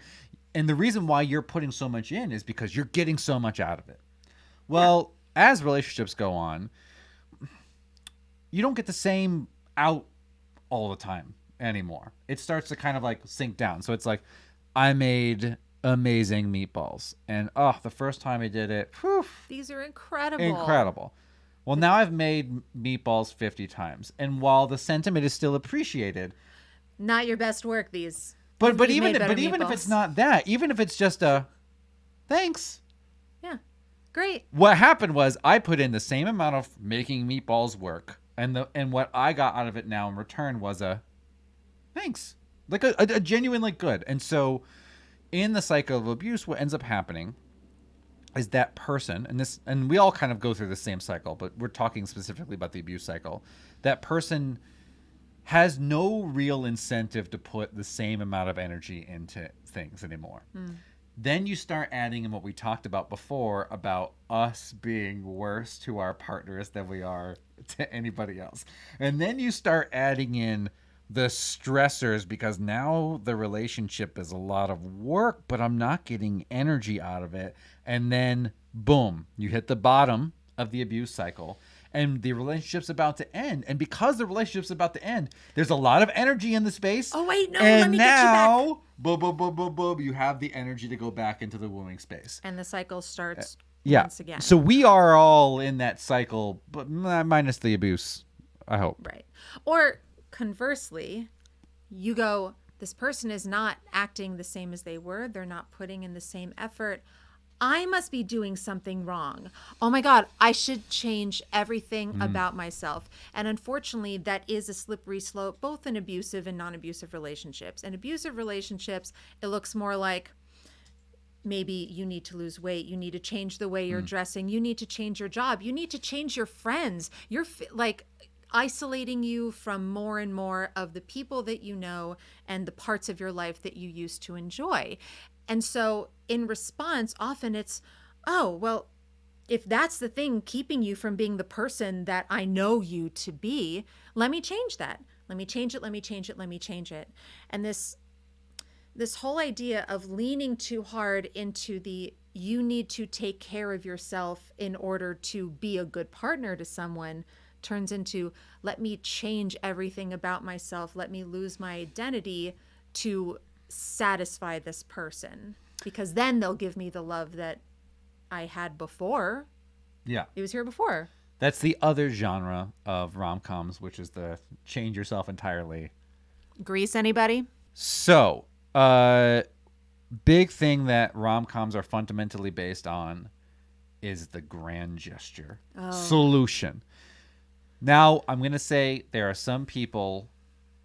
And the reason why you're putting so much in is because you're getting so much out of it. Well, as relationships go on, you don't get the same out all the time anymore. It starts to kind of like sink down. So it's like, I made amazing meatballs. And the first time I did it, whew, these are incredible. Incredible. Well, now I've made meatballs 50 times. And while the sentiment is still appreciated, not your best work, these. But even if it's not that, even if it's just a thanks. Yeah. Great. What happened was I put in the same amount of making meatballs work. And what I got out of it now in return was a thanks, like a genuine like good. And so in the cycle of abuse, what ends up happening is that person, and we all kind of go through the same cycle, but we're talking specifically about the abuse cycle. That person has no real incentive to put the same amount of energy into things anymore. Then you start adding in what we talked about before about us being worse to our partners than we are to anybody else. And then you start adding in the stressors because now the relationship is a lot of work, but I'm not getting energy out of it. And then boom, you hit the bottom of the abuse cycle and the relationship's about to end. And because the relationship's about to end, there's a lot of energy in the space. Oh, wait, no, and let me get you back. Boom, boom, boom, boom, boom, you have the energy to go back into the wooing space. And the cycle starts once again. So we are all in that cycle, but minus the abuse, I hope. Right. Or conversely, you go, this person is not acting the same as they were. They're not putting in the same effort. I must be doing something wrong. Oh my God, I should change everything about myself. And unfortunately, that is a slippery slope, both in abusive and non-abusive relationships. In abusive relationships, it looks more like maybe you need to lose weight. You need to change the way you're dressing. You need to change your job. You need to change your friends. You're like isolating you from more and more of the people that you know and the parts of your life that you used to enjoy. And so in response, often it's, oh, well, if that's the thing keeping you from being the person that I know you to be, let me change that. Let me change it. Let me change it. Let me change it. And this whole idea of leaning too hard into the you need to take care of yourself in order to be a good partner to someone turns into let me change everything about myself. Let me lose my identity to satisfy this person, because then they'll give me the love that I had before. Yeah. It was here before. That's the other genre of rom-coms, which is the change yourself entirely. Grease, anybody? So, big thing that rom-coms are fundamentally based on is the grand gesture solution. Now, I'm going to say there are some people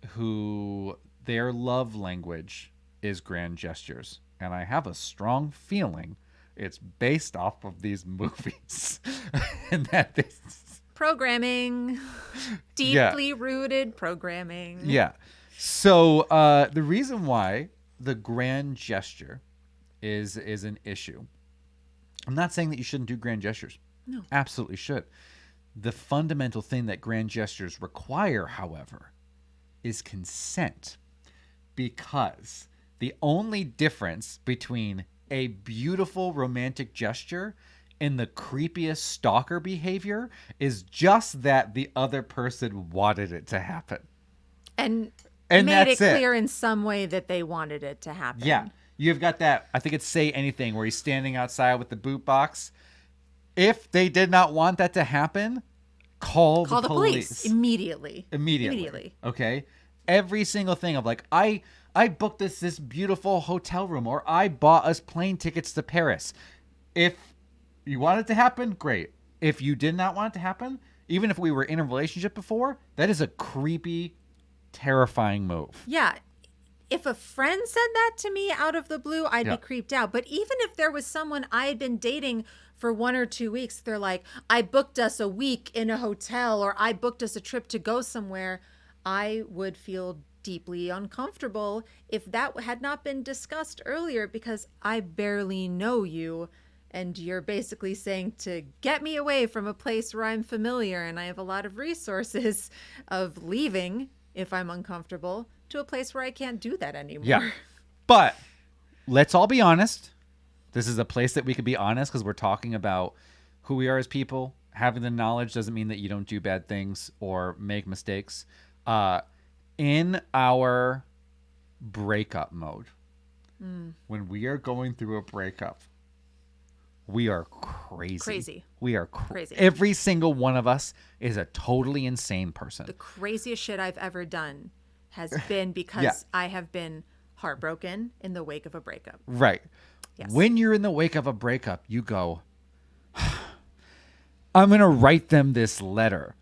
who their love language is grand gestures. And I have a strong feeling it's based off of these movies. And that this programming. Deeply rooted programming. Yeah. So the reason why the grand gesture is an issue. I'm not saying that you shouldn't do grand gestures. No. Absolutely should. The fundamental thing that grand gestures require, however, is consent. Because the only difference between a beautiful romantic gesture and the creepiest stalker behavior is just that the other person wanted it to happen. And made it clear in some way that they wanted it to happen. Yeah. You've got that, I think it's Say Anything, where he's standing outside with the boot box. If they did not want that to happen, call the police. Immediately. Okay? Every single thing of like, I booked this beautiful hotel room, or I bought us plane tickets to Paris. If you want it to happen, great. If you did not want it to happen, even if we were in a relationship before, that is a creepy, terrifying move. Yeah. If a friend said that to me out of the blue, I'd be creeped out. But even if there was someone I had been dating for 1 or 2 weeks, they're like, I booked us a week in a hotel, or I booked us a trip to go somewhere, I would feel deeply uncomfortable if that had not been discussed earlier, because I barely know you. And you're basically saying to get me away from a place where I'm familiar and I have a lot of resources of leaving if I'm uncomfortable to a place where I can't do that anymore. Yeah. But let's all be honest. This is a place that we could be honest, because we're talking about who we are as people. Having the knowledge doesn't mean that you don't do bad things or make mistakes. In our breakup mode, when we are going through a breakup, we are crazy. We are crazy. Every single one of us is a totally insane person. The craziest shit I've ever done has been because I have been heartbroken in the wake of a breakup. Right. Yes. When you're in the wake of a breakup, you go, I'm going to write them this letter.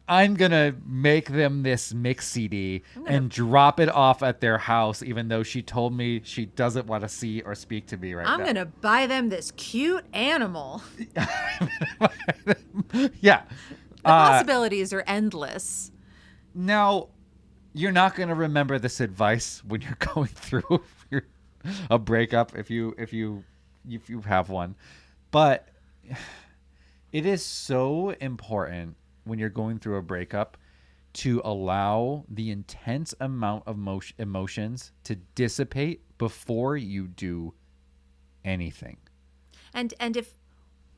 I'm going to make them this mix CD and drop it off at their house, even though she told me she doesn't want to see or speak to me right now. I'm going to buy them this cute animal. Yeah. The possibilities are endless. Now, you're not going to remember this advice when you're going through a breakup if you have one. But it is so important when you're going through a breakup to allow the intense amount of emotions to dissipate before you do anything. And if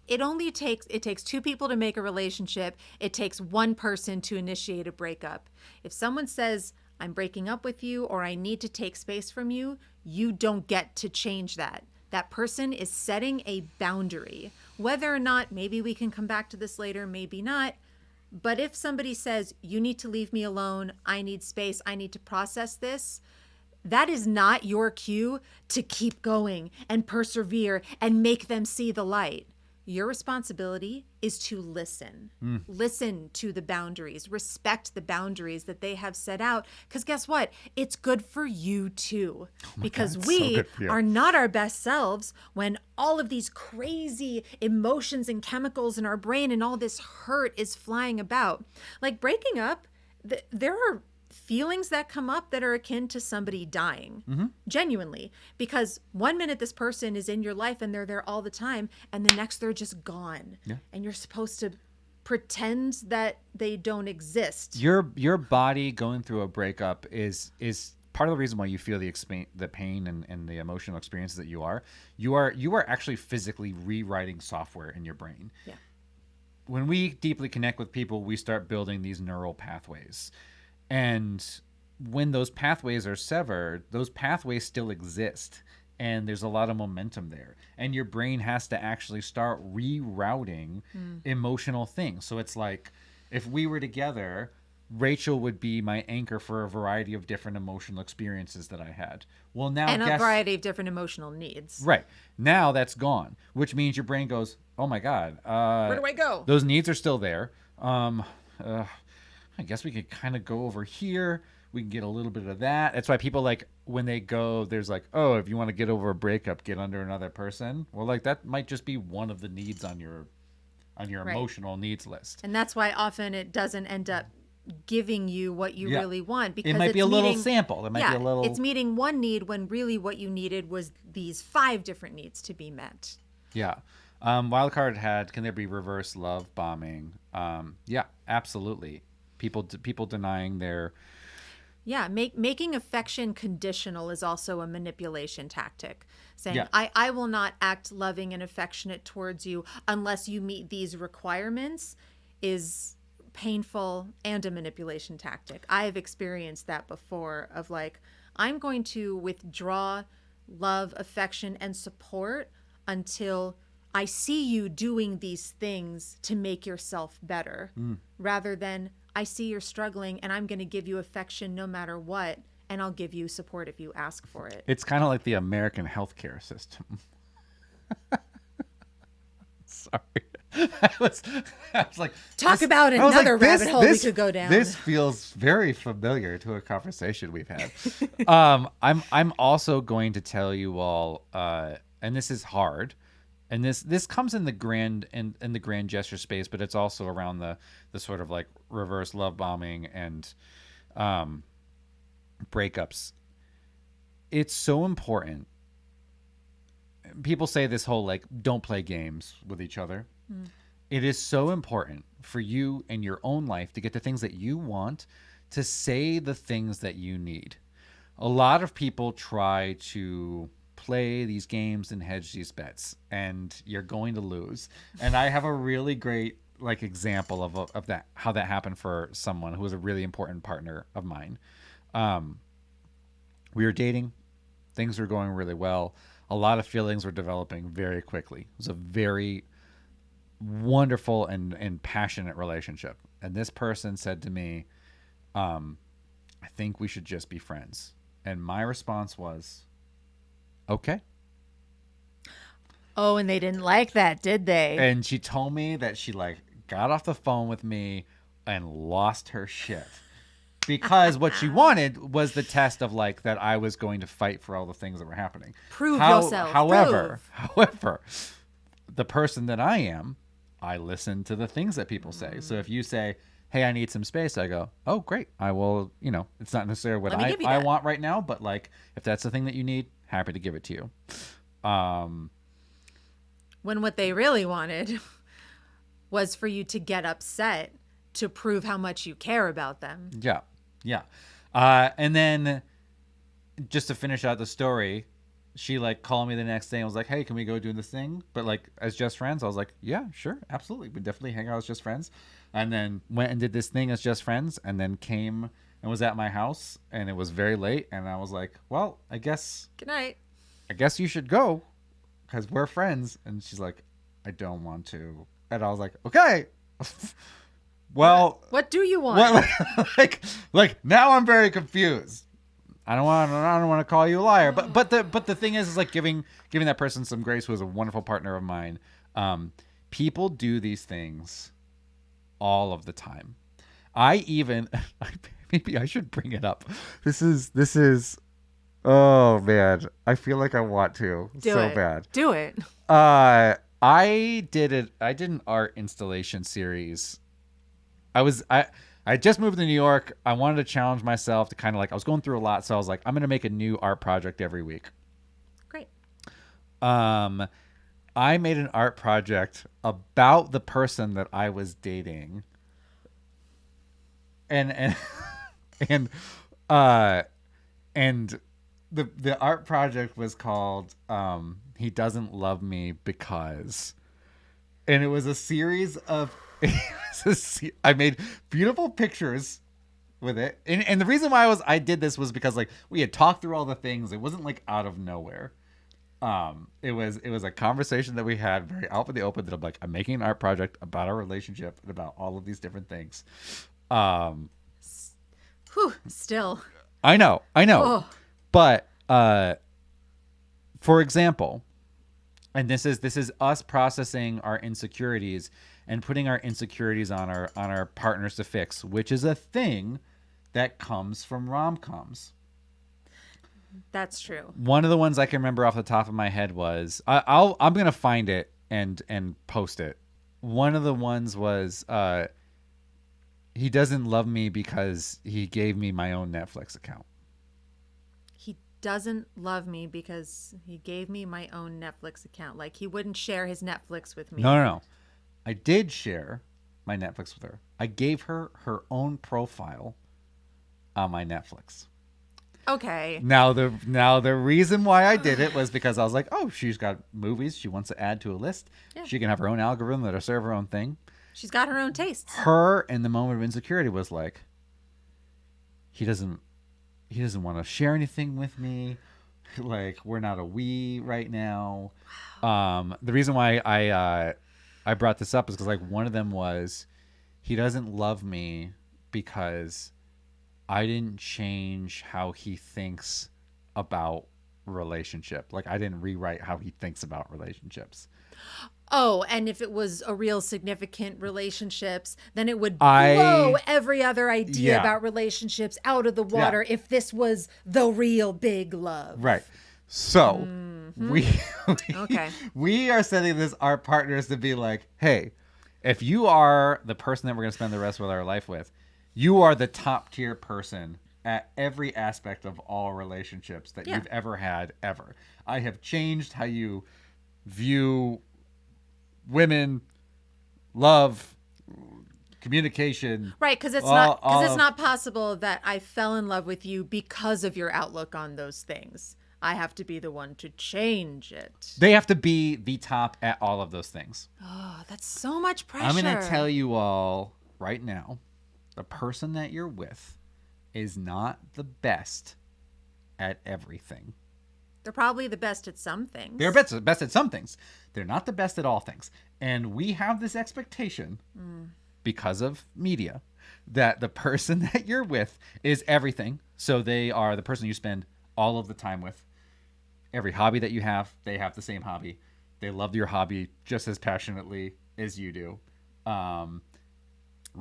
it takes 2 people to make a relationship, it takes 1 person to initiate a breakup. If someone says, I'm breaking up with you, or I need to take space from you, you don't get to change that. That person is setting a boundary. Whether or not, maybe we can come back to this later, maybe not. But if somebody says, you need to leave me alone, I need space, I need to process this, that is not your cue to keep going and persevere and make them see the light. Your responsibility is to listen. Listen to the boundaries. Respect the boundaries that they have set out. Because guess what? It's good for you too. Because we are not our best selves when all of these crazy emotions and chemicals in our brain and all this hurt is flying about. Like breaking up, there are feelings that come up that are akin to somebody dying, genuinely, because 1 minute this person is in your life and they're there all the time, and the next they're just gone. And you're supposed to pretend that they don't exist. Your body going through a breakup is part of the reason why you feel the pain and the emotional experiences that you are actually physically rewriting software in your brain. Yeah. When we deeply connect with people, we start building these neural pathways. And when those pathways are severed, those pathways still exist. And there's a lot of momentum there. And your brain has to actually start rerouting emotional things. So it's like, if we were together, Rachel would be my anchor for a variety of different emotional experiences that I had. Well, now and a variety of different emotional needs. Right. Now that's gone, which means your brain goes, oh my God. Where do I go? Those needs are still there. I guess we could kind of go over here. We can get a little bit of that. That's why people like when they go, there's like, oh, if you want to get over a breakup, get under another person. Well, like that might just be one of the needs on your Right. emotional needs list. And that's why often it doesn't end up giving you what you really want, because It might be a it's little meeting- sample. It might be a little. It's meeting one need when really what you needed was these 5 different needs to be met. Yeah. Wildcard had, can there be reverse love bombing? Yeah, absolutely. People denying their. Yeah, making affection conditional is also a manipulation tactic. Saying, Yeah. I will not act loving and affectionate towards you unless you meet these requirements is painful and a manipulation tactic. I've experienced that before of like, I'm going to withdraw love, affection, and support until I see you doing these things to make yourself better, rather than I see you're struggling and I'm going to give you affection no matter what, and I'll give you support if you ask for it. It's kind of like the American healthcare system. Sorry. I was like, Talk about I was another like, rabbit hole we could go down. This feels very familiar to a conversation we've had. I'm also going to tell you all, and this is hard, and this comes in the grand in the grand gesture space, but it's also around the sort of like reverse love bombing and breakups. It's so important. People say this whole like, don't play games with each other. It is so important for you in your own life to get the things that you want, to say the things that you need. A lot of people try to play these games and hedge these bets, and you're going to lose. And I have a really great like example of that, how that happened for someone who was a really important partner of mine. We were dating, things were going really well. A lot of feelings were developing very quickly. It was a very wonderful and passionate relationship. And this person said to me, I think we should just be friends. And my response was, okay. Oh, and they didn't like that, did they? And she told me that she like got off the phone with me and lost her shit. Because what she wanted was the test of like that I was going to fight for all the things that were happening. Prove yourself. However, the person that I am, I listen to the things that people say. So if you say, hey, I need some space, I go, oh, great. I will, it's not necessarily what I want right now, but like if that's the thing that you need, happy to give it to you. When what they really wanted was for you to get upset to prove how much you care about them. Yeah. Yeah. And then just to finish out the story, she like called me the next day and was like, hey, can we go do this thing? But like as just friends, I was like, yeah, sure. Absolutely. We definitely hang out as just friends. And then went and did this thing as just friends, and then came and was at my house, and it was very late. And I was like, well, I guess. Good night. I guess you should go because we're friends. And she's like, I don't want to. And I was like, okay. Well, what do you want? Like now I'm very confused. I don't want to call you a liar, but the thing is like giving that person some grace, who was a wonderful partner of mine. People do these things all of the time. Maybe I should bring it up. This is oh man, I feel like I want to bad. Do it. I did an art installation series. I just moved to New York. I wanted to challenge myself to kind of like, I was going through a lot. So I was like, I'm going to make a new art project every week. Great. I made an art project about the person that I was dating. And and uh and the art project was called He Doesn't Love Me Because, and it was a series of I made beautiful pictures with it, and the reason why I did this was because like we had talked through all the things. It wasn't like out of nowhere. It was a conversation that we had very out in the open, that I'm making an art project about our relationship and about all of these different things. Still. I know. Oh. But for example, and this is us processing our insecurities and putting our insecurities on our partners to fix, which is a thing that comes from rom-coms. That's true. One of the ones I can remember off the top of my head was I'm gonna find it and post it. One of the ones was he doesn't love me because he gave me my own Netflix account. He doesn't love me because he gave me my own Netflix account. Like he wouldn't share his Netflix with me. No. I did share my Netflix with her. I gave her her own profile on my Netflix. Okay. Now the reason why I did it was because I was like, oh, she's got movies she wants to add to a list. Yeah. She can have her own algorithm that'll serve her own thing. She's got her own tastes. Her, in the moment of insecurity, was like, he doesn't want to share anything with me. Like, we're not a we right now. Wow. The reason why I brought this up is because like one of them was, he doesn't love me because I didn't change how he thinks about relationship. Like I didn't rewrite how he thinks about relationships. Oh, and if it was a real significant relationships, then it would blow every other idea about relationships out of the water if this was the real big love. Right. So we are setting this our partners to be like, hey, if you are the person that we're going to spend the rest of our life with, you are the top tier person at every aspect of all relationships that you've ever had, ever. I have changed how you view women, love, communication. Right, because it's not possible that I fell in love with you because of your outlook on those things. I have to be the one to change it. They have to be the top at all of those things. Oh, that's so much pressure. I'm going to tell you all right now, the person that you're with is not the best at everything. They're probably the best at some things. They're best at some things. They're not the best at all things. And we have this expectation because of media that the person that you're with is everything. So they are the person you spend all of the time with. Every hobby that you have, they have the same hobby. They love your hobby just as passionately as you do.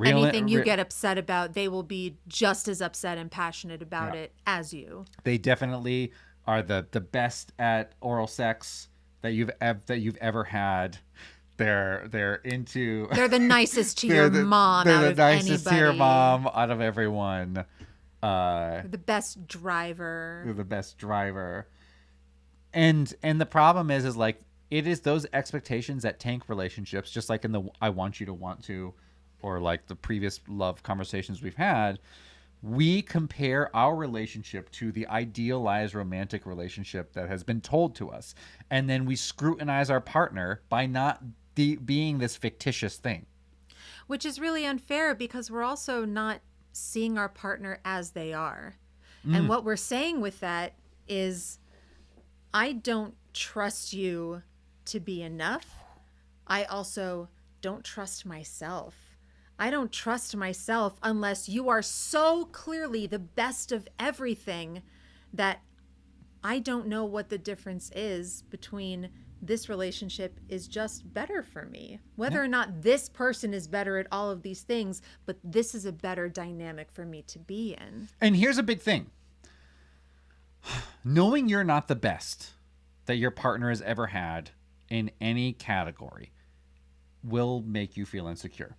Anything you get upset about, they will be just as upset and passionate about it as you. They definitely are the best at oral sex that you've ever had. They're into. They're the nicest to your mom. They're the nicest to your mom out of everyone. They're the best driver. They're the best driver. And the problem is like it is those expectations that tank relationships, just like in the I want you to want to, or like the previous love conversations we've had. We compare our relationship to the idealized romantic relationship that has been told to us. And then we scrutinize our partner by not being this fictitious thing. Which is really unfair because we're also not seeing our partner as they are. And what we're saying with that is, I don't trust you to be enough. I also don't trust myself. I don't trust myself unless you are so clearly the best of everything that I don't know what the difference is between this relationship is just better for me. Whether or not this person is better at all of these things, but this is a better dynamic for me to be in. And here's a big thing. Knowing you're not the best that your partner has ever had in any category will make you feel insecure.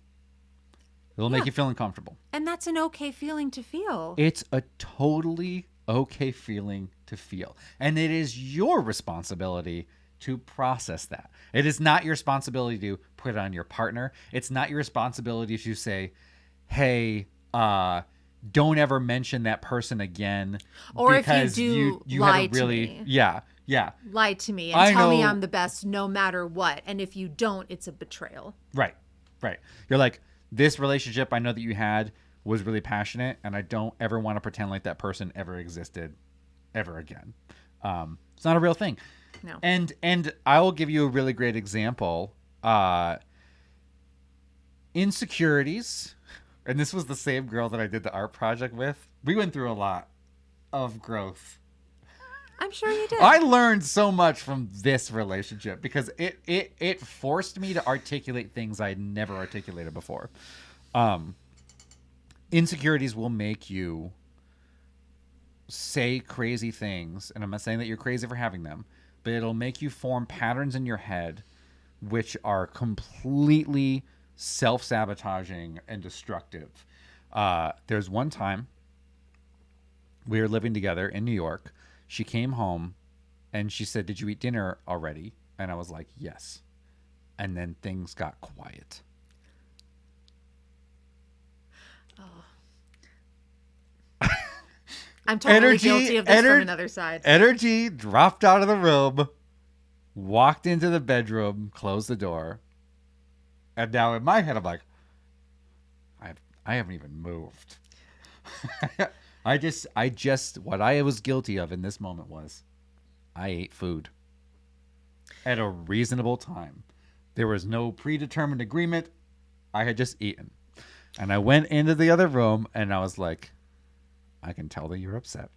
It'll make you feel uncomfortable. And that's an okay feeling to feel. It's a totally okay feeling to feel. And it is your responsibility to process that. It is not your responsibility to put it on your partner. It's not your responsibility to say, hey, don't ever mention that person again. Or if you do, you lie had a really, to me. Yeah. Lie to me and tell me I'm the best no matter what. And if you don't, it's a betrayal. Right. You're like, this relationship I know that you had was really passionate, and I don't ever want to pretend like that person ever existed ever again. It's not a real thing. No. And I will give you a really great example. Insecurities, and this was the same girl that I did the art project with. We went through a lot of growth. I'm sure you did. I learned so much from this relationship because it forced me to articulate things I had never articulated before. Insecurities will make you say crazy things, and I'm not saying that you're crazy for having them, but it'll make you form patterns in your head which are completely self-sabotaging and destructive. There's one time we were living together in New York. She came home and she said, "Did you eat dinner already?" And I was like, "Yes." And then things got quiet. I'm totally guilty of this from another side. Energy dropped out of the room, walked into the bedroom, closed the door. And now in my head, I'm like, I haven't even moved. What I was guilty of in this moment was I ate food at a reasonable time. There was no predetermined agreement. I had just eaten. And I went into the other room and I was like, I can tell that you're upset.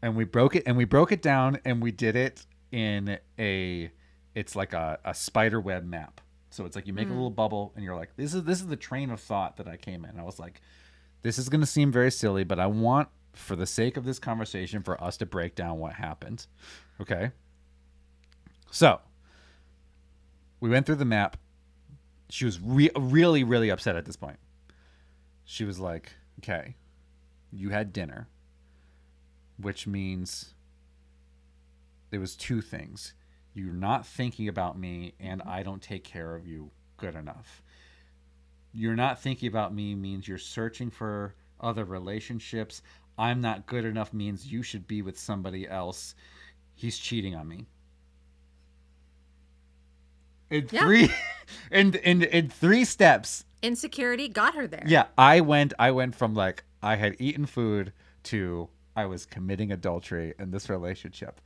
And we broke it down, and we did it in it's like a spider web map. So it's like you make a little bubble and you're like, this is the train of thought that I came in. I was like, this is going to seem very silly, but I want, for the sake of this conversation, for us to break down what happened. Okay. So we went through the map. She was really, really upset at this point. She was like, okay, you had dinner, which means there was two things. You're not thinking about me, and I don't take care of you good enough. You're not thinking about me means you're searching for other relationships. I'm not good enough means you should be with somebody else. He's cheating on me. In three steps. Insecurity got her there. Yeah, I went from like I had eaten food to I was committing adultery in this relationship.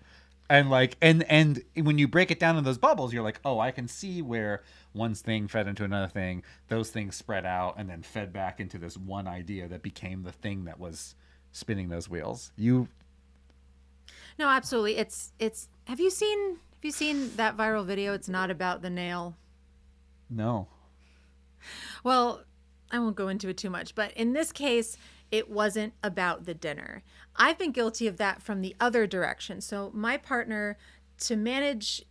And like and when you break it down in those bubbles, you're like, oh, I can see where one thing fed into another thing, those things spread out and then fed back into this one idea that became the thing that was spinning those wheels. No, absolutely. It's have you seen that viral video? It's not about the nail. No. Well, I won't go into it too much, but in this case, it wasn't about the dinner. I've been guilty of that from the other direction. So my partner, to manage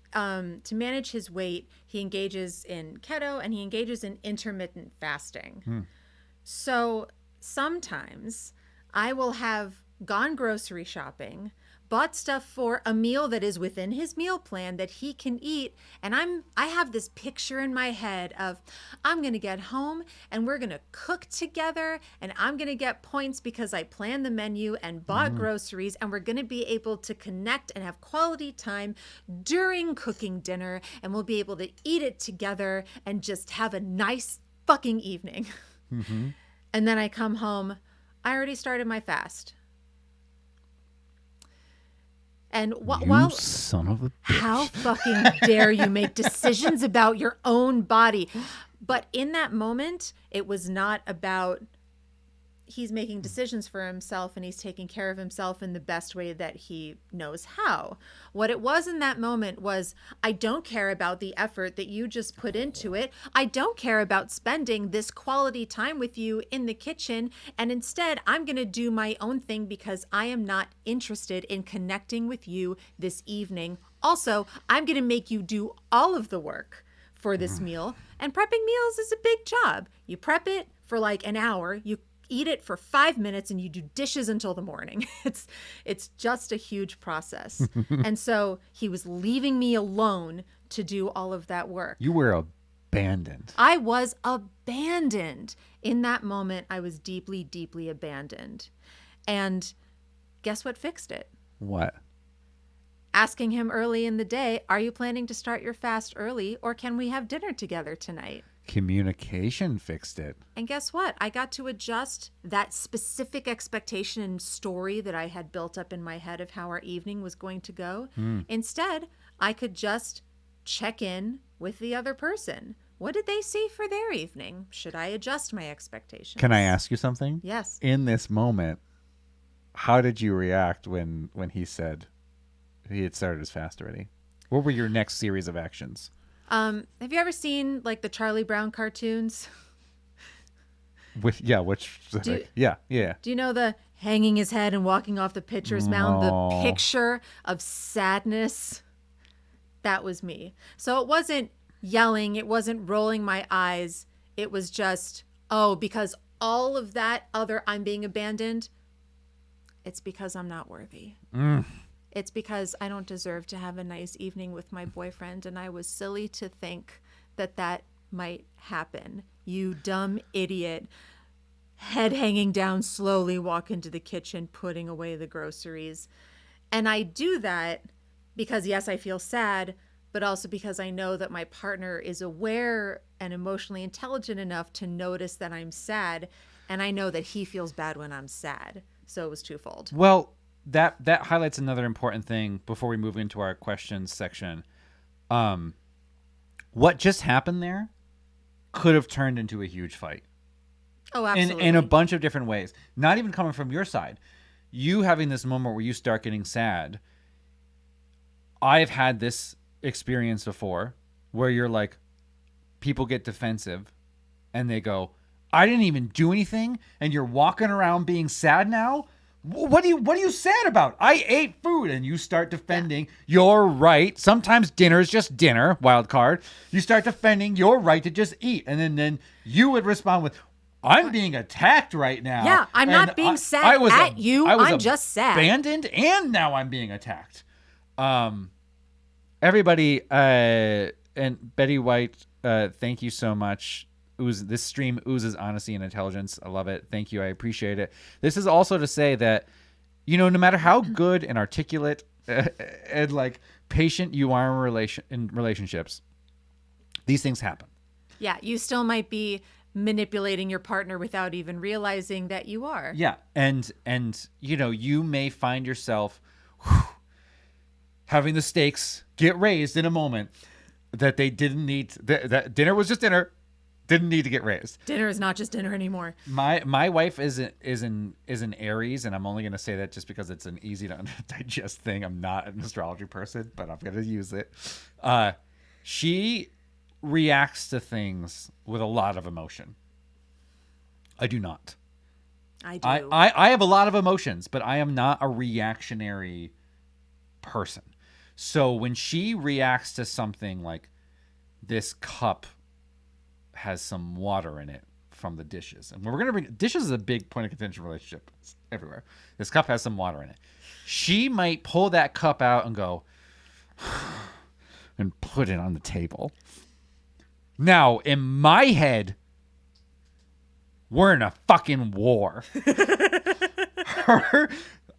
his weight, he engages in keto and he engages in intermittent fasting. So sometimes I will have gone grocery shopping, bought stuff for a meal that is within his meal plan that he can eat, and I have this picture in my head of I'm going to get home and we're going to cook together and I'm going to get points because I planned the menu and bought groceries, and we're going to be able to connect and have quality time during cooking dinner, and we'll be able to eat it together and just have a nice fucking evening. And then I come home, I already started my fast. And while son of a bitch. How fucking dare you make decisions about your own body? But in that moment, it was not about he's making decisions for himself and he's taking care of himself in the best way that he knows how. What it was in that moment was, I don't care about the effort that you just put into it. I don't care about spending this quality time with you in the kitchen. And instead, I'm going to do my own thing because I am not interested in connecting with you this evening. Also, I'm going to make you do all of the work for this meal. And prepping meals is a big job. You prep it for like an hour. You eat it for 5 minutes and you do dishes until the morning. It's just a huge process. And so he was leaving me alone to do all of that work. You were abandoned. I was abandoned. In that moment, I was deeply, deeply abandoned. And guess what fixed it? What? Asking him early in the day, are you planning to start your fast early, or can we have dinner together tonight? Communication fixed it. And guess what? I got to adjust that specific expectation and story that I had built up in my head of how our evening was going to go. Instead, I could just check in with the other person. What did they see for their evening? Should I adjust my expectations? Can I ask you something? Yes. In this moment, how did you react when he said he had started his fast already? What were your next series of actions? Have you ever seen like the Charlie Brown cartoons? Which yeah. Do you know the hanging his head and walking off the pitcher's mound? The picture of sadness? That was me. So it wasn't yelling. It wasn't rolling my eyes. It was just, because all of that other I'm being abandoned, it's because I'm not worthy. It's because I don't deserve to have a nice evening with my boyfriend, and I was silly to think that that might happen. You dumb idiot. Head hanging down, slowly walk into the kitchen, putting away the groceries. And I do that because, yes, I feel sad, but also because I know that my partner is aware and emotionally intelligent enough to notice that I'm sad, and I know that he feels bad when I'm sad. So it was twofold. Well, that highlights another important thing before we move into our questions section. What just happened there could have turned into a huge fight. Oh, absolutely. In a bunch of different ways. Not even coming from your side. You having this moment where you start getting sad. I've had this experience before where you're like, people get defensive and they go, I didn't even do anything and you're walking around being sad now? What are you sad about? I ate food. And you start defending your right. Sometimes dinner is just dinner, wild card. You start defending your right to just eat. And then you would respond with, I'm being attacked right now. Yeah, I'm not being sad at you. I'm just sad. Abandoned, and now I'm being attacked. Everybody, and Betty White, thank you so much. This stream oozes honesty and intelligence. I love it. Thank you. I appreciate it. This is also to say that, no matter how good and articulate and like patient you are in relationships, these things happen. Yeah, you still might be manipulating your partner without even realizing that you are. Yeah, and you may find yourself having the stakes get raised in a moment that they didn't need. That dinner was just dinner. Didn't need to get raised. Dinner is not just dinner anymore. My wife is an Aries, and I'm only going to say that just because it's an easy to digest thing. I'm not an astrology person, but I'm going to use it. She reacts to things with a lot of emotion. I do not. I do. I have a lot of emotions, but I am not a reactionary person. So when she reacts to something like this cup has some water in it from the dishes. And we're going to bring dishes is a big point of contention relationship everywhere. This cup has some water in it. She might pull that cup out and go and put it on the table. Now, in my head, we're in a fucking war.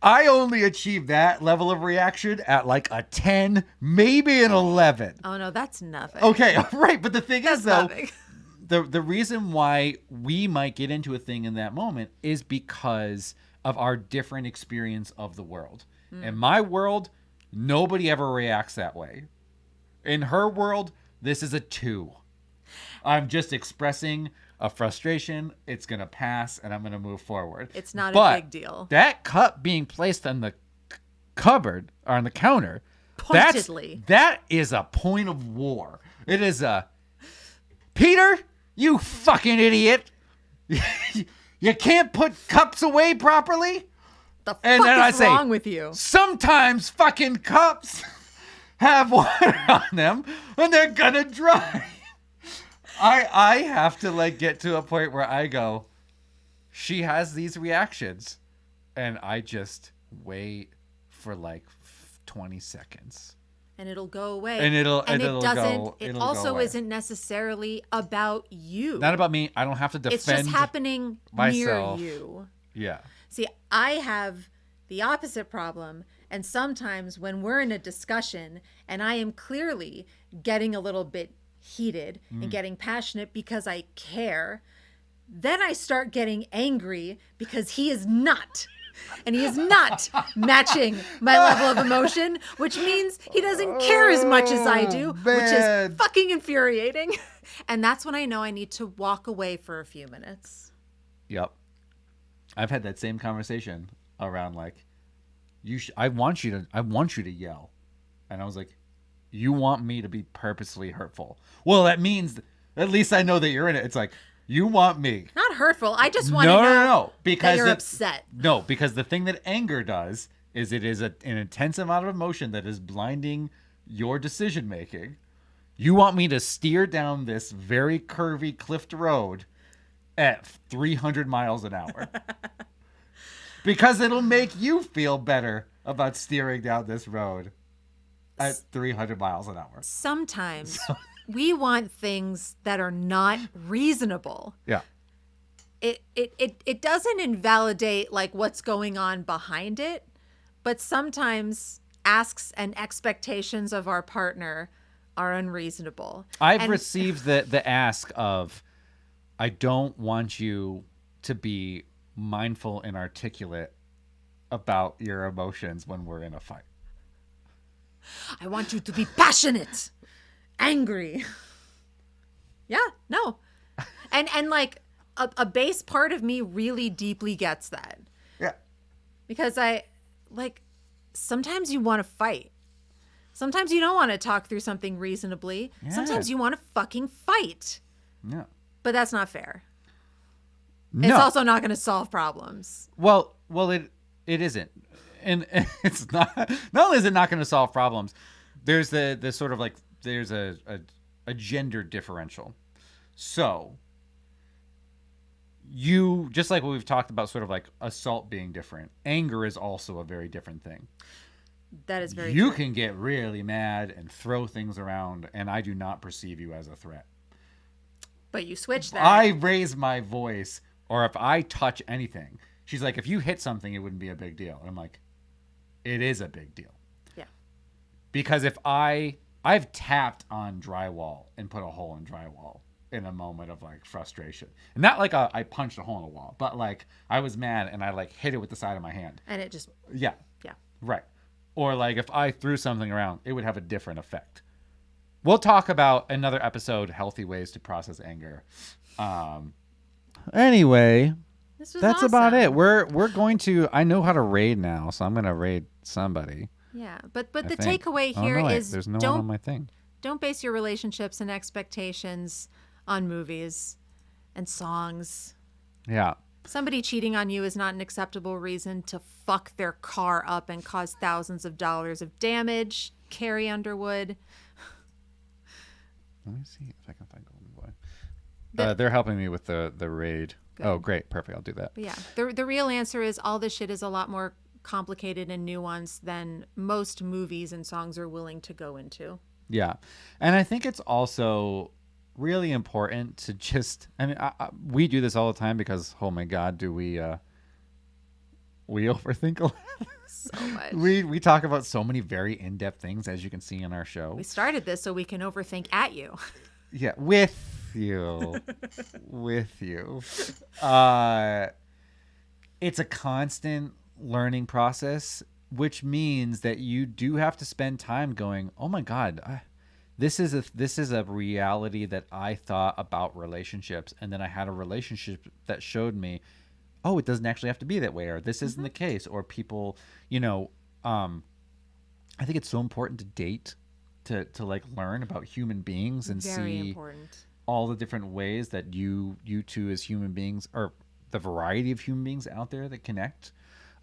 I only achieved that level of reaction at like a 10, maybe an 11. Oh, no, that's nothing. Okay, right. But the thing is, though, nothing. The reason why we might get into a thing in that moment is because of our different experience of the world. In my world, nobody ever reacts that way. In her world, this is a 2. I'm just expressing a frustration. It's going to pass, and I'm going to move forward. It's not a big deal. That cup being placed on the cupboard or on the counter, pointedly, that is a point of war. It is a, Peter, you fucking idiot. You can't put cups away properly? The fuck is wrong with you? Sometimes fucking cups have water on them, and they're going to dry. I have to like get to a point where I go, she has these reactions, and I just wait for like 20 seconds. And it'll go away. And it it'll doesn't. go, It it'll also go away. isn't necessarily about you. Not about me. I don't have to defend It's just happening myself. near you. Yeah. See, I have the opposite problem. And sometimes when we're in a discussion and I am clearly getting a little bit heated and getting passionate because I care, then I start getting angry because he is not. And he is not matching my level of emotion, which means he doesn't care as much as I do, which is fucking infuriating. And that's when I know I need to walk away for a few minutes. Yep. I've had that same conversation around like, I want you to yell. And I was like, you want me to be purposely hurtful. Well, that means at least I know that you're in it. It's like, you want me. Not hurtful. I just want to know No. Because that you're upset. No, because the thing that anger does is it is an intense amount of emotion that is blinding your decision making. You want me to steer down this very curvy cliffed road at 300 miles an hour. Because it'll make you feel better about steering down this road at 300 miles an hour. Sometimes we want things that are not reasonable. Yeah. It doesn't invalidate like what's going on behind it, but sometimes asks and expectations of our partner are unreasonable. I've received the ask of, I don't want you to be mindful and articulate about your emotions when we're in a fight. I want you to be passionate, angry. Yeah, no. And like a base part of me really deeply gets that. Yeah. Because sometimes you want to fight. Sometimes you don't want to talk through something reasonably. Yeah. Sometimes you want to fucking fight. Yeah. But that's not fair. No. It's also not going to solve problems. Well, it isn't, and it's not. Not only is it not going to solve problems, there's the sort of like there's a gender differential. So you just like what we've talked about, sort of like assault being different. Anger is also a very different thing. That is very You true. can get really mad and throw things around, and I do not perceive you as a threat. But you switch that. I raise my voice, or if I touch anything, she's like, if you hit something, it wouldn't be a big deal. And I'm like, it is a big deal. Yeah. Because if I've tapped on drywall and put a hole in drywall in a moment of like frustration. And not like I punched a hole in the wall, but like I was mad and I like hit it with the side of my hand. And it just, Yeah. yeah. Right. Or like if I threw something around, it would have a different effect. We'll talk about another episode, healthy ways to process anger. Anyway, This was that's about awesome. it. We're going to. I know how to raid now, so I'm gonna raid somebody. Yeah. But I the think. takeaway Oh, here no, wait, is there's no one on my thing. don't base your relationships and expectations on movies and songs. Yeah. Somebody cheating on you is not an acceptable reason to fuck their car up and cause thousands of dollars of damage. Carrie Underwood. Let me see if I can find Golden Boy. They're helping me with the raid. Good. Oh, great, perfect. I'll do that. But yeah, the real answer is all this shit is a lot more complicated and nuanced than most movies and songs are willing to go into. Yeah, and I think it's also really important to just. I mean, we do this all the time because, oh my God, do we overthink a lot. So much. We talk about so many very in-depth things, as you can see in our show. We started this so we can overthink at you. Yeah, with you. With you. It's a constant learning process, which means that you do have to spend time going, oh my God, this is a reality that I thought about relationships, and then I had a relationship that showed me, oh, it doesn't actually have to be that way, or this isn't the case, or people, I think it's so important to date, to like learn about human beings and Very see important. all the different ways that you two as human beings, or the variety of human beings out there that connect.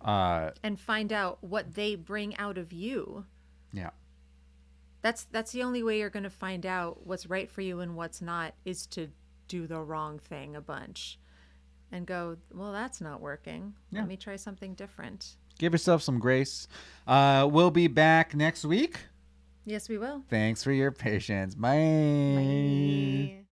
And find out what they bring out of you. Yeah. That's the only way you're going to find out what's right for you and what's not, is to do the wrong thing a bunch. and go, well, that's not working. Yeah. Let me try something different. Give yourself some grace. We'll be back next week. Yes, we will. Thanks for your patience. Bye.